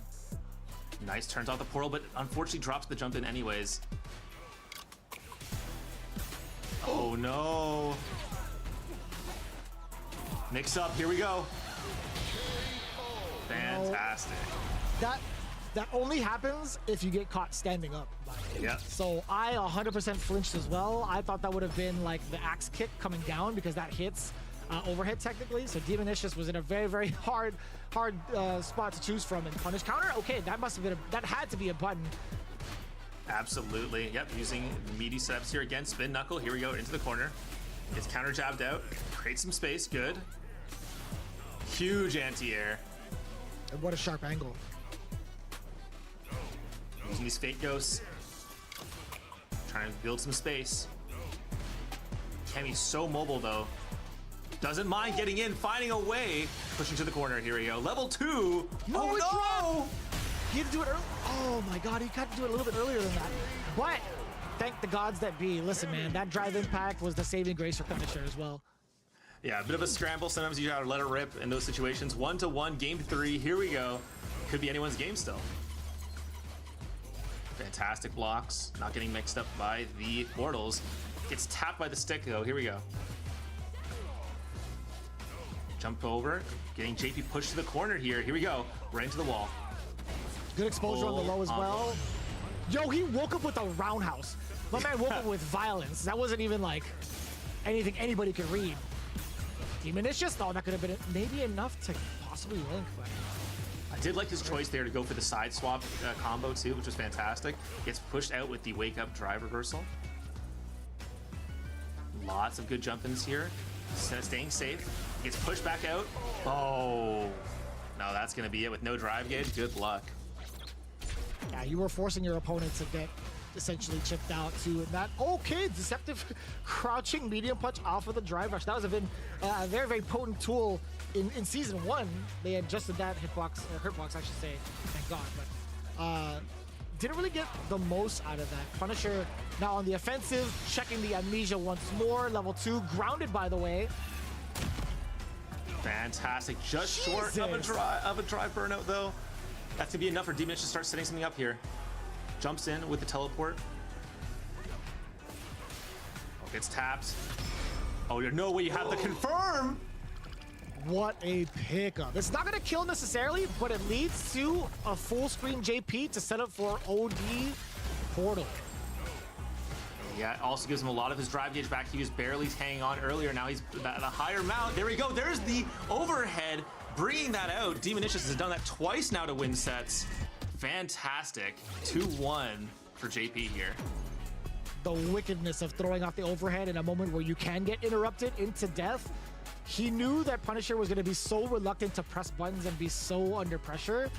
Nice, turns off the portal, but unfortunately drops the jump in anyways. Oh no. Mix up, here we go. Fantastic. That only happens if you get caught standing up. Yeah. So I 100% flinched as well. I thought that would have been like the axe kick coming down because that hits overhead technically. So Demonish was in a very, very hard spot to choose from. And punish counter, okay, that must have been that had to be a button. Absolutely. Yep, using meaty steps here again. Spin knuckle, here we go, into the corner. Gets counter jabbed out, creates some space, good. Huge anti-air. And what a sharp angle. Using these fake ghosts. Trying to build some space. Kemi's so mobile though. Doesn't mind getting in, finding a way. Pushing to the corner, here we go. Level 2. No, Oh no! He had to do it early. Oh my god, he got to do it a little bit earlier than that. But thank the gods that be. Listen, man, that drive impact was the saving grace for Punisher as well. Yeah, a bit of a scramble. Sometimes you gotta let it rip in those situations. 1-1, game 3. Here we go. Could be anyone's game still. Fantastic blocks. Not getting mixed up by the portals. Gets tapped by the stick though. Here we go. Jump over. Getting JP pushed to the corner here. Here we go. Right into the wall. Good exposure on the low as well. Yo, he woke up with a roundhouse. My man woke up with violence. That wasn't even like anything anybody could read. Demonish just thought that could have been maybe enough to possibly link, but I did like his choice there to go for the side swap combo too, which was fantastic. Gets pushed out with the wake up drive reversal. Lots of good jump-ins here. Staying safe. Gets pushed back out. Oh, no, that's gonna be it with no drive gauge. Good luck. yeah, you were forcing your opponent to get essentially chipped out too. And that, okay, deceptive crouching medium punch off of the drive rush. That was a very, very potent tool in season 1. They adjusted that hitbox, or hurtbox, I should say, thank God. But didn't really get the most out of that. Punisher now on the offensive, checking the amnesia once more. Level 2, grounded by the way. Fantastic, just short of a drive burnout though. That's gonna be enough for Demonish to start setting something up here. Jumps in with the teleport. Oh, gets tapped. Oh, no way, you have the confirm! What a pickup. It's not gonna kill necessarily, but it leads to a full screen JP to set up for OD portal. Yeah, it also gives him a lot of his drive gauge back. He was barely hanging on earlier. Now he's at a higher mount. There we go. There's the overhead, bringing that out. Demonicious has done that twice now to win sets. Fantastic. 2-1 for JP here. The wickedness of throwing off the overhead in a moment where you can get interrupted into death. He knew that Punisher was going to be so reluctant to press buttons and be so under pressure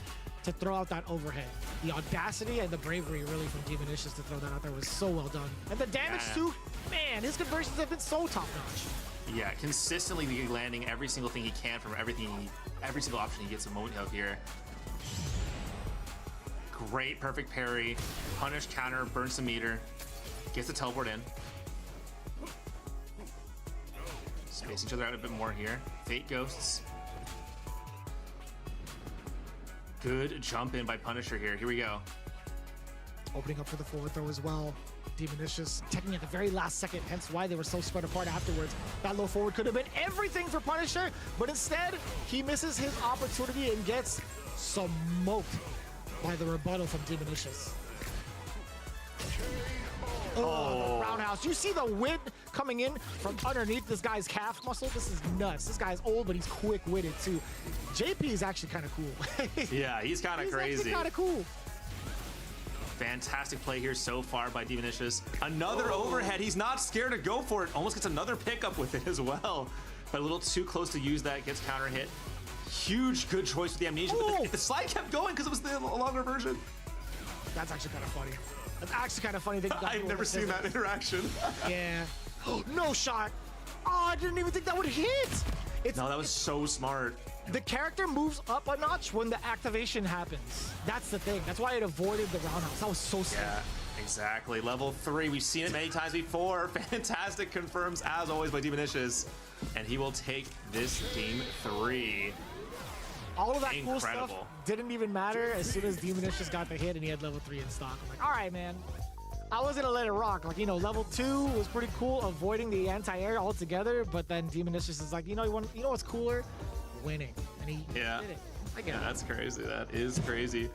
to throw out that overhead. The audacity and the bravery really from Demonish to throw that out there was so well done. And the damage too, man, his conversions have been so top notch. Yeah, consistently landing every single thing he can from every single option he gets a moment of here. Great perfect parry, punish, counter, burn some meter, gets the teleport in. Space each other out a bit more here. Fate ghosts. Good jump in by Punisher here. Here we go. Opening up for the forward throw as well. Demonicious taking at the very last second, hence why they were so spread apart afterwards. That low forward could have been everything for Punisher, but instead he misses his opportunity and gets smoked by the rebuttal from Demonicious. Oh, the roundhouse. You see the wind coming in from underneath this guy's calf muscle? This is nuts. This guy's old, but he's quick-witted too. JP is actually kind of cool. Yeah, he's kind of crazy. He's kind of cool. Fantastic play here so far by Demonish. Another overhead. He's not scared to go for it. Almost gets another pickup with it as well. But a little too close to use that. Gets counter hit. Huge good choice with the Amnesia. But the slide kept going because it was the longer version. That's actually kind of funny. That's actually kind of funny. I've never seen that interaction. Yeah. No shot. Oh, I didn't even think that would hit. No, that was so smart. The character moves up a notch when the activation happens. That's the thing. That's why it avoided the roundhouse. That was so sick. Yeah, exactly. Level 3. We've seen it many times before. Fantastic confirms, as always, by Demonish. And he will take this game 3. All of that cool stuff didn't even matter as soon as Demonish just got the hit and he had level 3 in stock. I'm like, all right, man. I was gonna let it rock. Like, you know, level 2 was pretty cool, avoiding the anti-air altogether. But then Demonish is like, you know what's cooler? Winning. And he did it. I get it. That's crazy. That is crazy.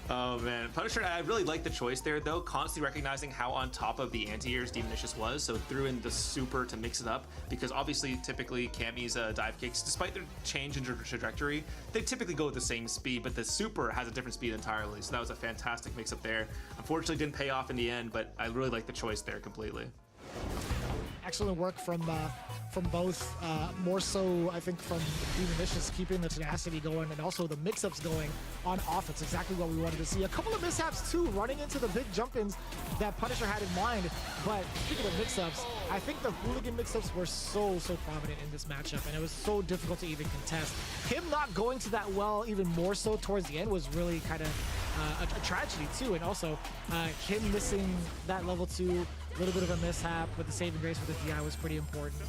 Oh man, Punisher, I really like the choice there though, constantly recognizing how on top of the anti-airs Demonish was, so threw in the super to mix it up, because obviously typically Cammy's dive kicks, despite their change in trajectory, they typically go at the same speed, but the super has a different speed entirely, so that was a fantastic mix up there. Unfortunately didn't pay off in the end, but I really like the choice there completely. Excellent work from both, more so I think from Demonish keeping the tenacity going and also the mix-ups going on offense, exactly what we wanted to see. A couple of mishaps too, running into the big jump-ins that Punisher had in mind. But speaking of mix-ups, I think the hooligan mix-ups were so prominent in this matchup, and it was so difficult to even contest. Him not going to that well even more so towards the end was really kind of a tragedy too, and also him missing that level 2, a little bit of a mishap with the saving grace for the DI was pretty important.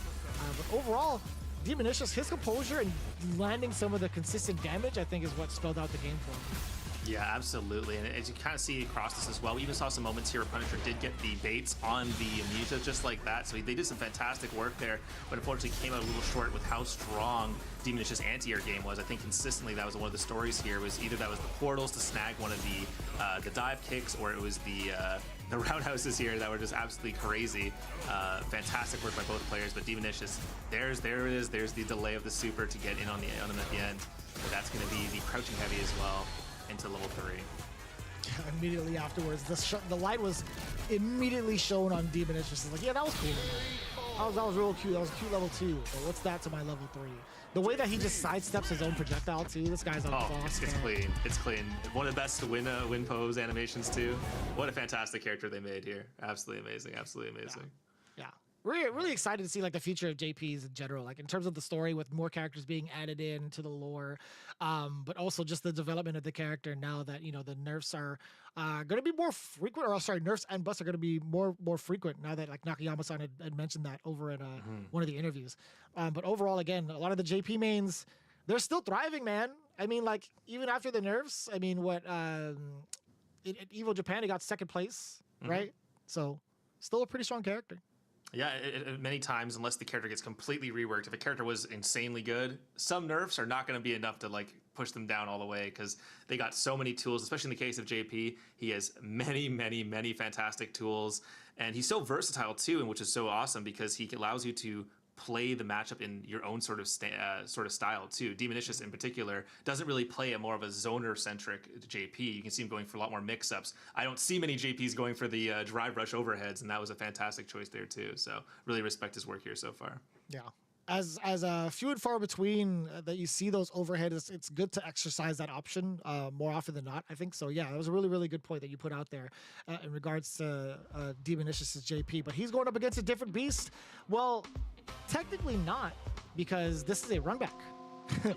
But overall, Demonish, his composure and landing some of the consistent damage, I think, is what spelled out the game for him. Yeah, absolutely. And as you kind of see across this as well, we even saw some moments here where Punisher did get the baits on the Amnesia just like that. So they did some fantastic work there, but unfortunately came out a little short with how strong Demonish's anti-air game was. I think consistently that was one of the stories here, was either that was the portals to snag one of the dive kicks, or it was the roundhouses here that were just absolutely crazy. Fantastic work by both players, but Demonish there it is. There's the delay of the super to get in on him at the end. But that's going to be the crouching heavy as well into level 3. Immediately afterwards, the light was immediately shown on Demonish. Just like, yeah, that was cool. That was real cute. That was a cute level 2. But what's that to my level 3? The way that he just sidesteps his own projectile too. This guy's on boss. It's clean. It's clean. One of the best win pose animations too. What a fantastic character they made here. Absolutely amazing. Absolutely amazing. Yeah. Really excited to see like the future of JPs in general, like in terms of the story with more characters being added in to the lore, but also just the development of the character now that, you know, the nerfs are going to be more frequent, or sorry, nerfs and buffs are going to be more frequent now that like Nakayama-san had mentioned that over in one of the interviews. But overall, again, a lot of the JP mains, they're still thriving, man. I mean, like even after the nerfs, I mean, what at Evo Japan, he got second place, right? So still a pretty strong character. Yeah, many times, unless the character gets completely reworked, if a character was insanely good, some nerfs are not going to be enough to like push them down all the way, because they got so many tools, especially in the case of JP. He has many fantastic tools, and he's so versatile too, and which is so awesome because he allows you to play the matchup in your own sort of style too. Demonish in particular doesn't really play a more of a zoner-centric JP. You can see him going for a lot more mix-ups. I don't see many JPs going for the drive rush overheads, and that was a fantastic choice there too. So really respect his work here so far. Yeah. As few and far between that you see those overheads, it's good to exercise that option more often than not, I think. So yeah, that was a really good point that you put out there in regards to Demonish's JP. But he's going up against a different beast. Well, technically not, because this is a run back.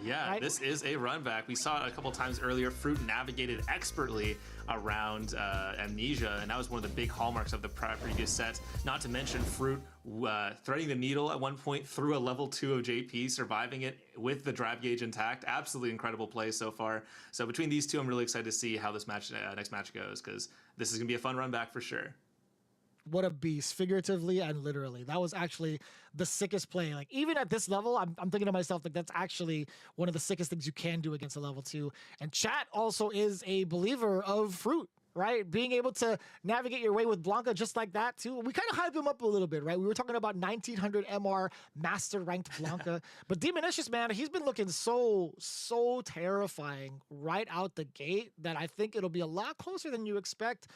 Yeah, right? This is a run back. We saw it a couple times earlier. Fruit navigated expertly around Amnesia, and that was one of the big hallmarks of the previous set. Not to mention Fruit threading the needle at one point through a level 2 of JP, surviving it with the drive gauge intact. Absolutely incredible play so far. So between these two, I'm really excited to see how this match next match goes, because this is going to be a fun run back for sure. What a beast, figuratively and literally. That was actually the sickest play. Like even at this level, I'm thinking to myself, like that's actually one of the sickest things you can do against a level 2. And chat also is a believer of Fruit. right? Being able to navigate your way with Blanca just like that too. We kind of hyped him up a little bit, right? We were talking about 1900 MR master ranked Blanca, but Demonish, man, he's been looking so terrifying right out the gate that I think it'll be a lot closer than you expect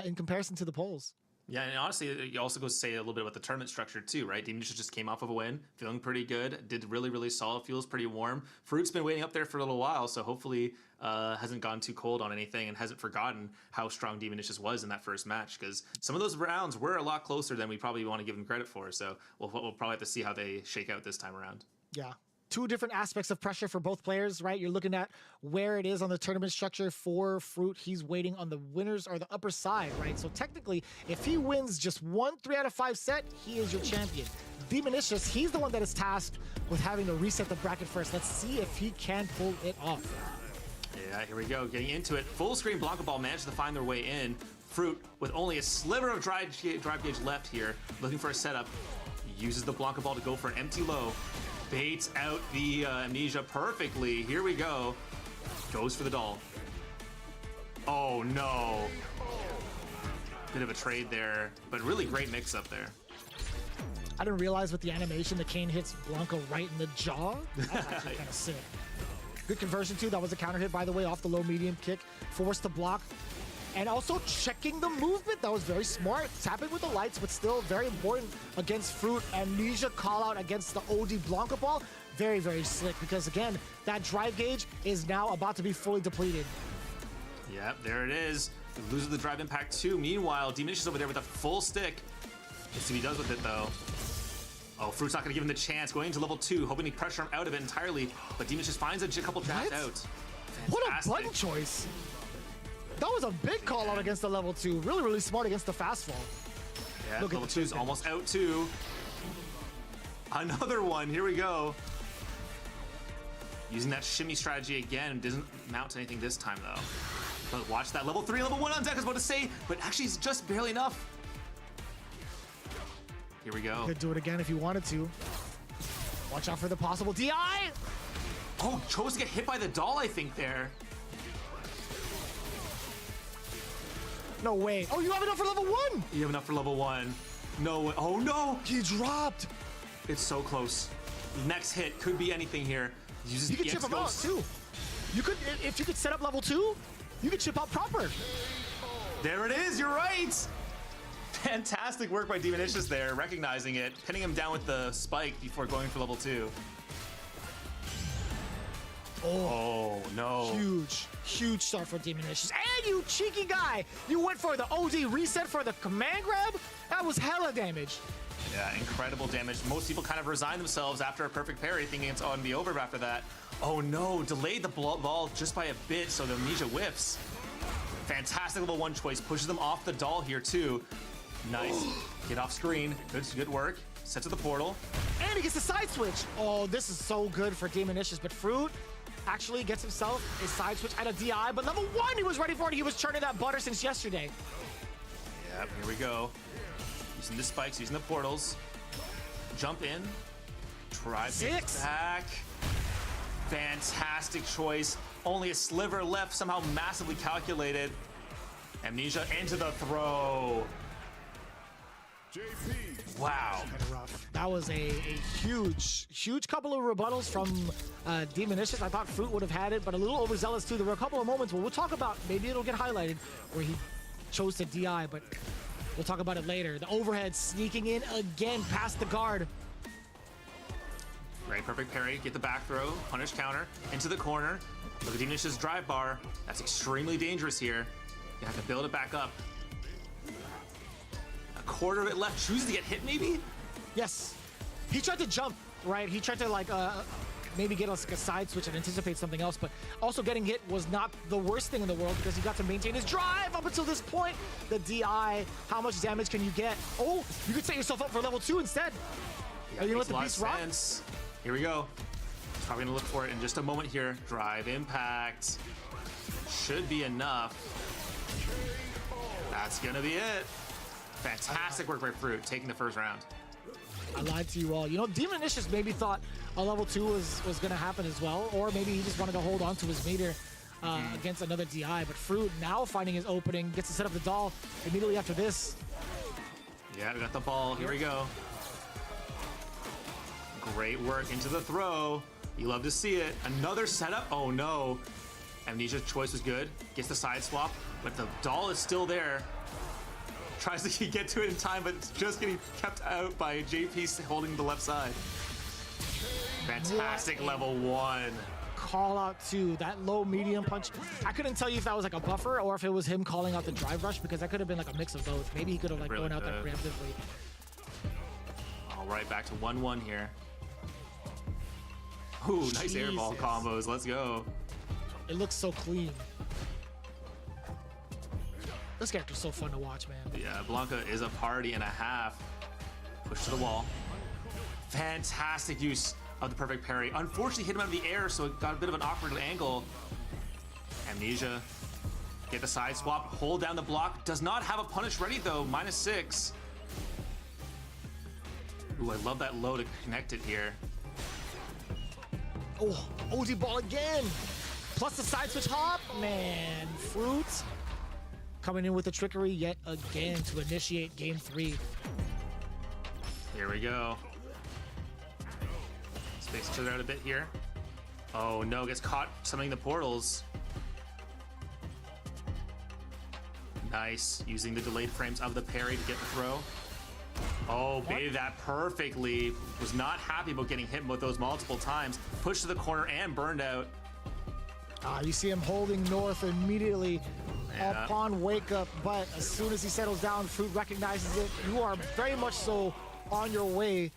in comparison to the polls. Yeah, and honestly, you also go say a little bit about the tournament structure too, right? Demonish just came off of a win, feeling pretty good, did really solid, feels pretty warm. Fruit's been waiting up there for a little while, so hopefully hasn't gone too cold on anything and hasn't forgotten how strong Demonish was in that first match, because some of those rounds were a lot closer than we probably want to give him credit for. So we'll probably have to see how they shake out this time around. Yeah. Two different aspects of pressure for both players, right? You're looking at where it is on the tournament structure for Fruit. He's waiting on the winners or the upper side, right? So technically, if he wins just 1 3 out of 5 set, he is your champion. Demonicious, he's the one that is tasked with having to reset the bracket first. Let's see if he can pull it off. Yeah, here we go. Getting into it. Full screen Blanca Ball managed to find their way in. Fruit, with only a sliver of drive gauge left here, looking for a setup, uses the Blanca Ball to go for an empty low. Baits out the Amnesia perfectly. Here we go. Goes for the doll. Oh no. Bit of a trade there, but really great mix up there. I didn't realize with the animation, the cane hits Blanca right in the jaw. That's actually kind of sick. Good conversion too. That was a counter hit, by the way, off the low medium kick. Forced to block. And also checking the movement. That was very smart. Tapping with the lights, but still very important against Fruit. Amnesia call out against the OD Blanca Ball. Very slick, because again, that drive gauge is now about to be fully depleted. Yep, there it is. Loses the drive impact too. Meanwhile, Demonish is over there with a full stick. Let's see what he does with it though. Oh, Fruit's not gonna give him the chance. Going into level 2, hoping to pressure him out of it entirely. But Demonish just finds a couple jabs out. Fantastic. What a button choice. That was a big call out against the level 2. Really smart against the fast fall. Yeah, level 2's almost out too. Another one, here we go. Using that shimmy strategy again. Doesn't mount to anything this time though. But watch that, level 3, level 1 on deck, I was about to say, but actually it's just barely enough. Here we go. Could do it again if you wanted to. Watch out for the possible DI. Oh, chose to get hit by the doll, I think there. No way. Oh, you have enough for level 1. You have enough for level 1. No way. Oh no. He dropped. It's so close. Next hit could be anything here. Uses you could chip him out too. You could, if you could set up level 2, you could chip out proper. There it is, you're right. Fantastic work by Demonicious there, recognizing it, pinning him down with the spike before going for level 2. Oh no. Huge start for Demonish. And you cheeky guy, you went for the OD reset for the command grab? That was hella damage. Yeah, incredible damage. Most people kind of resign themselves after a perfect parry, thinking it's going to be over after that. Oh no, delayed the ball just by a bit, so the Amnesia whiffs. Fantastic level 1 choice, pushes them off the doll here too. Nice. Get off screen. Good work. Sets to the portal. And he gets the side switch. Oh, this is so good for Demonicious, but Fruit actually gets himself a side switch at a DI, but level 1 he was ready for it. He was churning that butter since yesterday. Yep, here we go. Using the spikes, using the portals. Jump in. Try back. Fantastic choice. Only a sliver left, somehow massively calculated. Amnesia into the throw. Wow. Kind of rough. That was a huge couple of rebuttals from Demonicious. I thought Fruit would have had it, but a little overzealous too. There were a couple of moments where we'll talk about, maybe it'll get highlighted, where he chose to DI, but we'll talk about it later. The overhead sneaking in again past the guard. Right, perfect parry. Get the back throw. Punish counter. Into the corner. Look at Demonicious drive bar. That's extremely dangerous here. You have to build it back up. A quarter of it left. Chooses to get hit maybe? Yes. He tried to jump, right? He tried to like maybe get us a side switch and anticipate something else, but also getting hit was not the worst thing in the world because he got to maintain his drive up until this point. The DI, how much damage can you get? Oh, you could set yourself up for level 2 instead. Yeah, are you gonna let the beast rock? Here we go. He's probably gonna look for it in just a moment here. Drive impact. Should be enough. That's gonna be it. Fantastic work by Fruit, taking the first round. I lied to you all. You know, Demonicious maybe thought a level 2 was gonna happen as well, or maybe he just wanted to hold on to his meter. against another DI. But Fruit now finding his opening, gets to set up the doll immediately after this. Yeah, we got the ball. Here we go. Great work into the throw. You love to see it. Another setup. Oh no. Amnesia's choice was good. Gets the side swap, but the doll is still there. Tries to get to it in time, but it's just getting kept out by JP holding the left side. Fantastic level 1. Call out to that low medium punch. I couldn't tell you if that was like a buffer or if it was him calling out the drive rush, because that could have been like a mix of both. Maybe he could have like Really gone out that good. preemptively. All right, back to 1-1 here. Ooh, nice airball Jesus. combos. Let's go. It looks so clean. This character's so fun to watch, man. Yeah, Blanca is a party and a half. Push to the wall. Fantastic use of the perfect parry. Unfortunately, hit him out of the air, so it got a bit of an awkward angle. Amnesia, get the side swap, hold down the block. Does not have a punish ready though, -6. Ooh, I love that low to connect it here. Oh, OD ball again. Plus the side switch hop. Man, Fruit coming in with the trickery yet again to initiate game 3. Here we go. Space each other out a bit here. Oh no, gets caught summoning the portals. Nice, using the delayed frames of the parry to get the throw. Oh, baited that perfectly. Was not happy about getting hit with those multiple times. Pushed to the corner and burned out. You see him holding North immediately Yeah. upon wake up, but as soon as he settles down, Fruit recognizes it. You are very much so on your way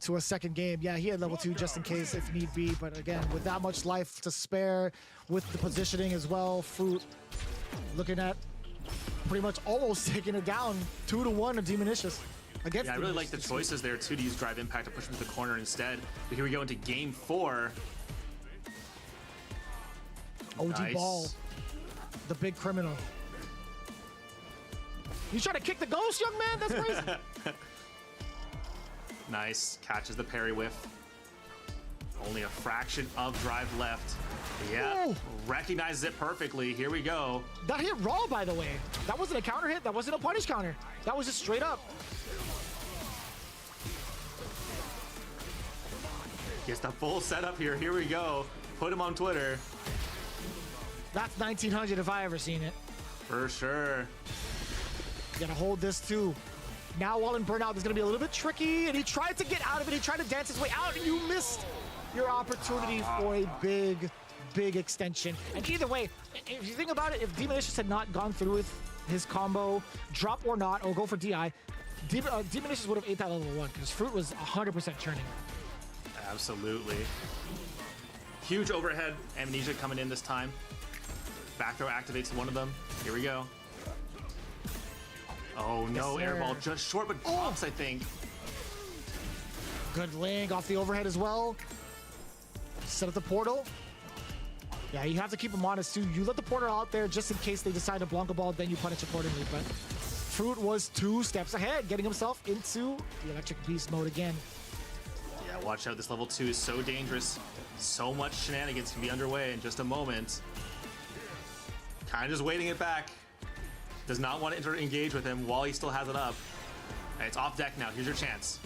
to a second game. Yeah, he had level 2 just in case if need be, but again, with that much life to spare, with the positioning as well, Fruit looking at pretty much almost taking it down 2-1 to Demonish. Yeah, I really like the choices there too to use Drive Impact to push him to the corner instead. But here we go into game 4. OD Nice. ball, the big criminal. You trying to kick the ghost, young man? That's crazy. Nice, catches the parry whiff. Only a fraction of drive left. Yeah, Ooh. recognizes it perfectly. Here we go. That hit raw, by the way. That wasn't a counter hit. That wasn't a punish counter. That was just straight up. Gets the full setup here. Here we go. Put him on Twitter. That's 1900 if I ever seen it. For sure. You gotta hold this too. Now while in burnout, it's gonna be a little bit tricky, and he tried to get out of it. He tried to dance his way out, and you missed your opportunity for a big, big extension. And either way, if you think about it, if Demonish had not gone through with his combo, drop or not, or go for DI, Demonish would have ate that level 1, because Fruit was 100% churning. Absolutely. Huge overhead. Amnesia coming in this time. Back throw activates one of them. Here we go. Oh no, Yes, sir. airball just short, but drops, I think. Good link off the overhead as well. Set up the portal. Yeah, you have to keep them honest too. You let the portal out there just in case they decide to Blanca ball, then you punish accordingly. But Fruit was 2 steps ahead, getting himself into the electric beast mode again. Yeah, watch out. This level 2 is so dangerous. So much shenanigans can be underway in just a moment. Kind of just waiting it back. Does not want to engage with him while he still has it up. And it's off deck now. Here's your chance.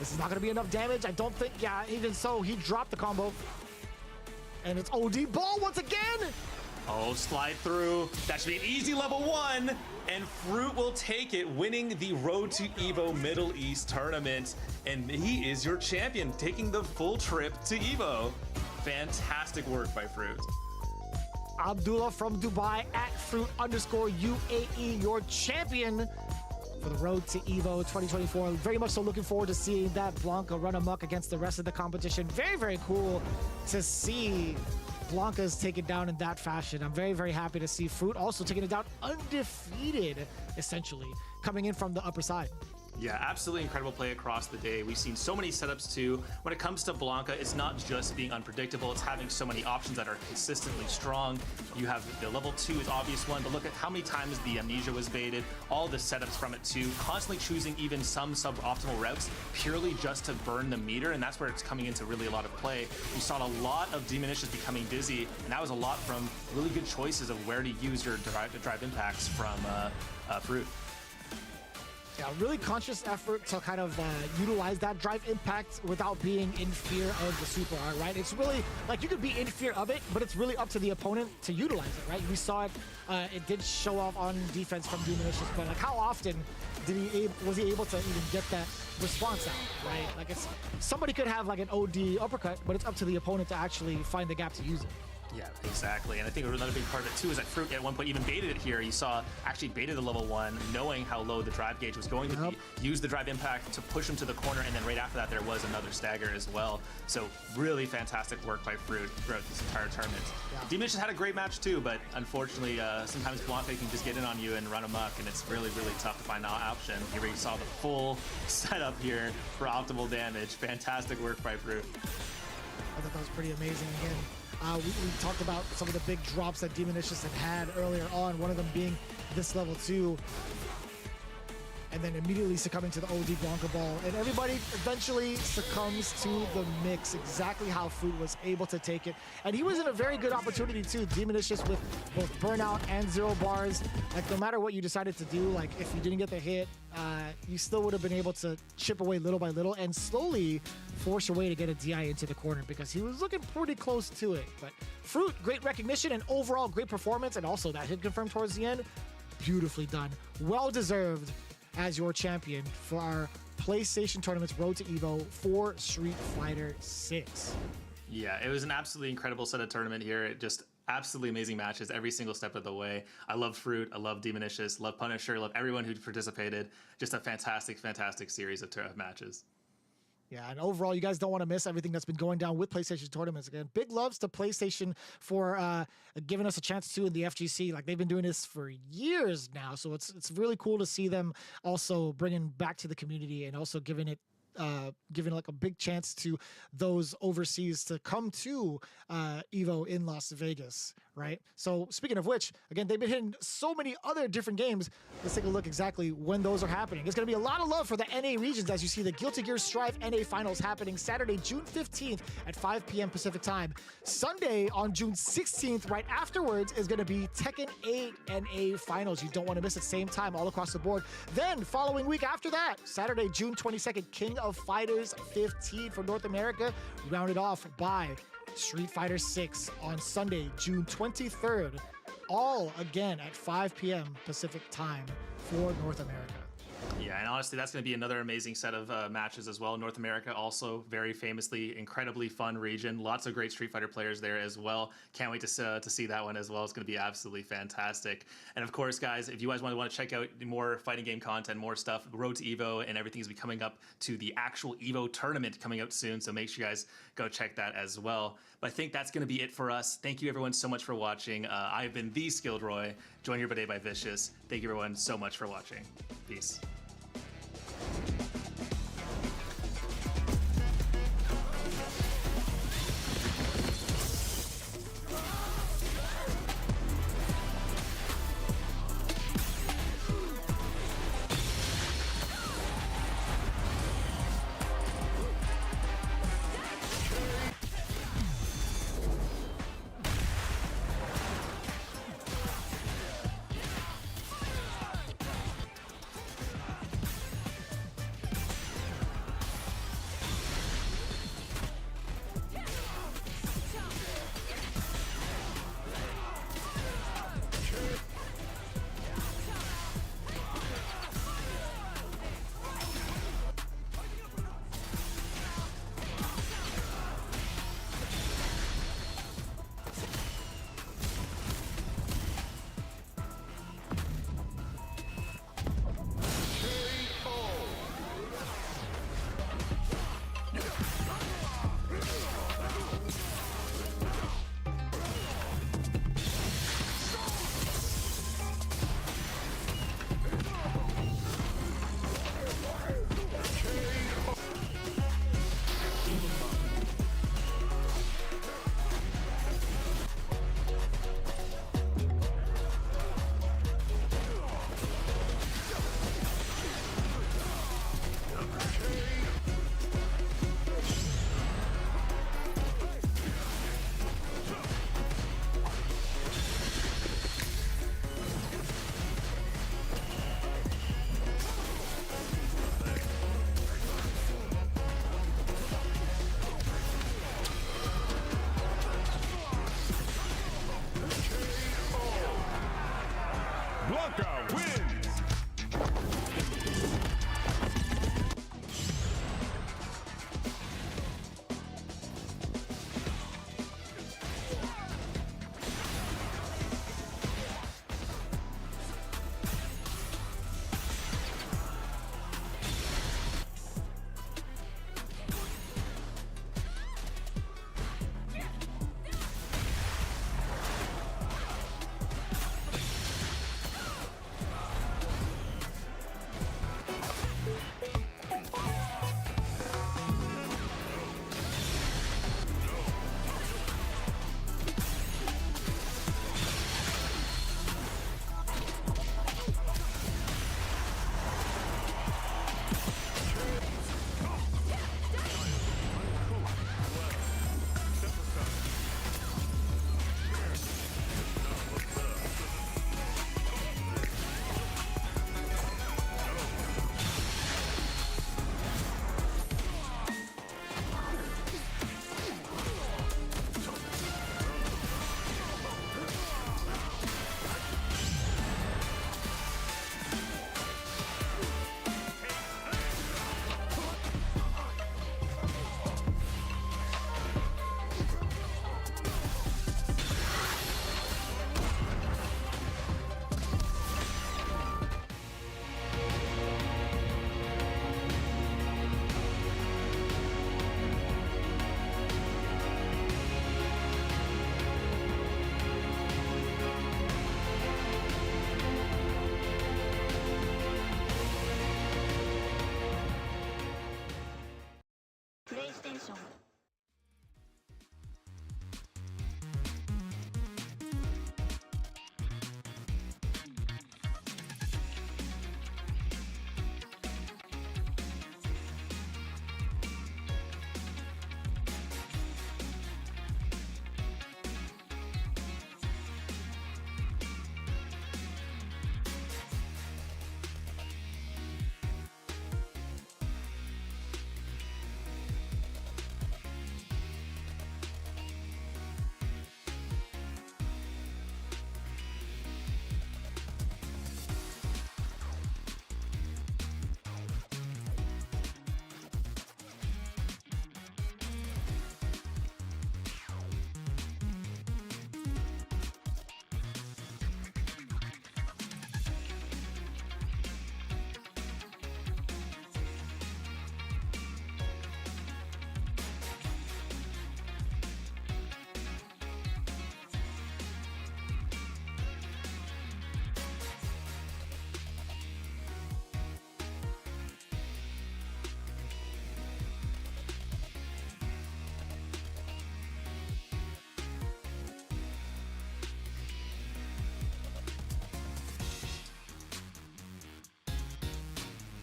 This is not going to be enough damage. I don't think, yeah, even so, he dropped the combo. And it's OD ball once again. Oh, slide through. That should be an easy level 1. And Fruit will take it, winning the Road to Evo Middle East tournament. And he is your champion, taking the full trip to Evo. Fantastic work by Fruit. Abdullah from Dubai at Fruit_UAE, your champion for the road to Evo 2024. Very much so looking forward to seeing that Blanca run amok against the rest of the competition. Very, very cool to see Blanca's taken down in that fashion. I'm very, very happy to see Fruit also taking it down undefeated essentially, coming in from the upper side. Yeah, absolutely incredible play across the day. We've seen so many setups too. When it comes to Blanca, it's not just being unpredictable, it's having so many options that are consistently strong. You have the level 2 is obvious one, but look at how many times the Amnesia was baited, all the setups from it too, constantly choosing even some suboptimal routes purely just to burn the meter, and that's where it's coming into really a lot of play. You saw a lot of Demonish becoming dizzy, and that was a lot from really good choices of where to use your drive impacts from Fruit. Yeah, really conscious effort to kind of utilize that drive impact without being in fear of the super R, right? It's really, like, you could be in fear of it, but it's really up to the opponent to utilize it, right? We saw it, it did show off on defense from Demonish, but like how often was he able to even get that response out, right? Like, it's, somebody could have like an OD uppercut, but it's up to the opponent to actually find the gap to use it. Yeah, exactly. And I think another big part of it too is that Fruit at one point even baited it here. You saw actually baited the level 1, knowing how low the drive gauge was going to be, use the drive impact to push him to the corner, and then right after that there was another stagger as well. So really fantastic work by Fruit throughout this entire tournament. Yeah. Demonish has had a great match too, but unfortunately sometimes Blanca can just get in on you and run amok, and it's really, really tough to find an option. Here we saw the full setup here for optimal damage. Fantastic work by Fruit. I thought that was pretty amazing again. We talked about some of the big drops that Demonish had earlier on, one of them being this level 2, and then immediately succumbing to the OD Blanca ball. And everybody eventually succumbs to the mix, exactly how Fruit was able to take it. And he was in a very good opportunity too, Demonish with both burnout and 0 bars. Like, no matter what you decided to do, like if you didn't get the hit, you still would have been able to chip away little by little and slowly force your way to get a DI into the corner, because he was looking pretty close to it. But Fruit, great recognition and overall great performance, and also that hit confirmed towards the end, beautifully done. Well deserved as your champion for our PlayStation Tournament's Road to Evo for Street Fighter 6. Yeah, it was an absolutely incredible set of tournament here. It just absolutely amazing matches every single step of the way. I love Fruit, I love Demonish, love Punisher, love everyone who participated. Just a fantastic, fantastic series of matches. Yeah, and overall, you guys don't want to miss everything that's been going down with PlayStation tournaments. Again, big loves to PlayStation for giving us a chance to in the FGC. Like, they've been doing this for years now, so it's really cool to see them also bringing back to the community and also giving like a big chance to those overseas to come to Evo in Las Vegas, right? So speaking of which, again, they've been hitting so many other different games. Let's take a look exactly when those are happening. There's going to be a lot of love for the NA regions as you see the Guilty Gear Strive NA Finals happening Saturday, June 15th at 5 p.m. Pacific time. Sunday on June 16th, right afterwards, is going to be Tekken 8 NA Finals. You don't want to miss it, same time all across the board. Then following week after that, Saturday, June 22nd, King of Fighters 15 for North America, rounded off by Street Fighter 6 on Sunday, June 23rd, all again at 5 p.m. Pacific time for North America. Yeah, and honestly, that's going to be another amazing set of matches as well. North America, also very famously, incredibly fun region. Lots of great Street Fighter players there as well. Can't wait to see that one as well. It's going to be absolutely fantastic. And of course, guys, if you guys want to check out more fighting game content, more stuff, Road to Evo and everything is be coming up to the actual Evo tournament coming out soon. So make sure you guys go check that as well. But I think that's going to be it for us. Thank you everyone so much for watching. I've been the Skilled Roy, joined here today by Vicious. Thank you everyone so much for watching. Peace. America wins! PlayStation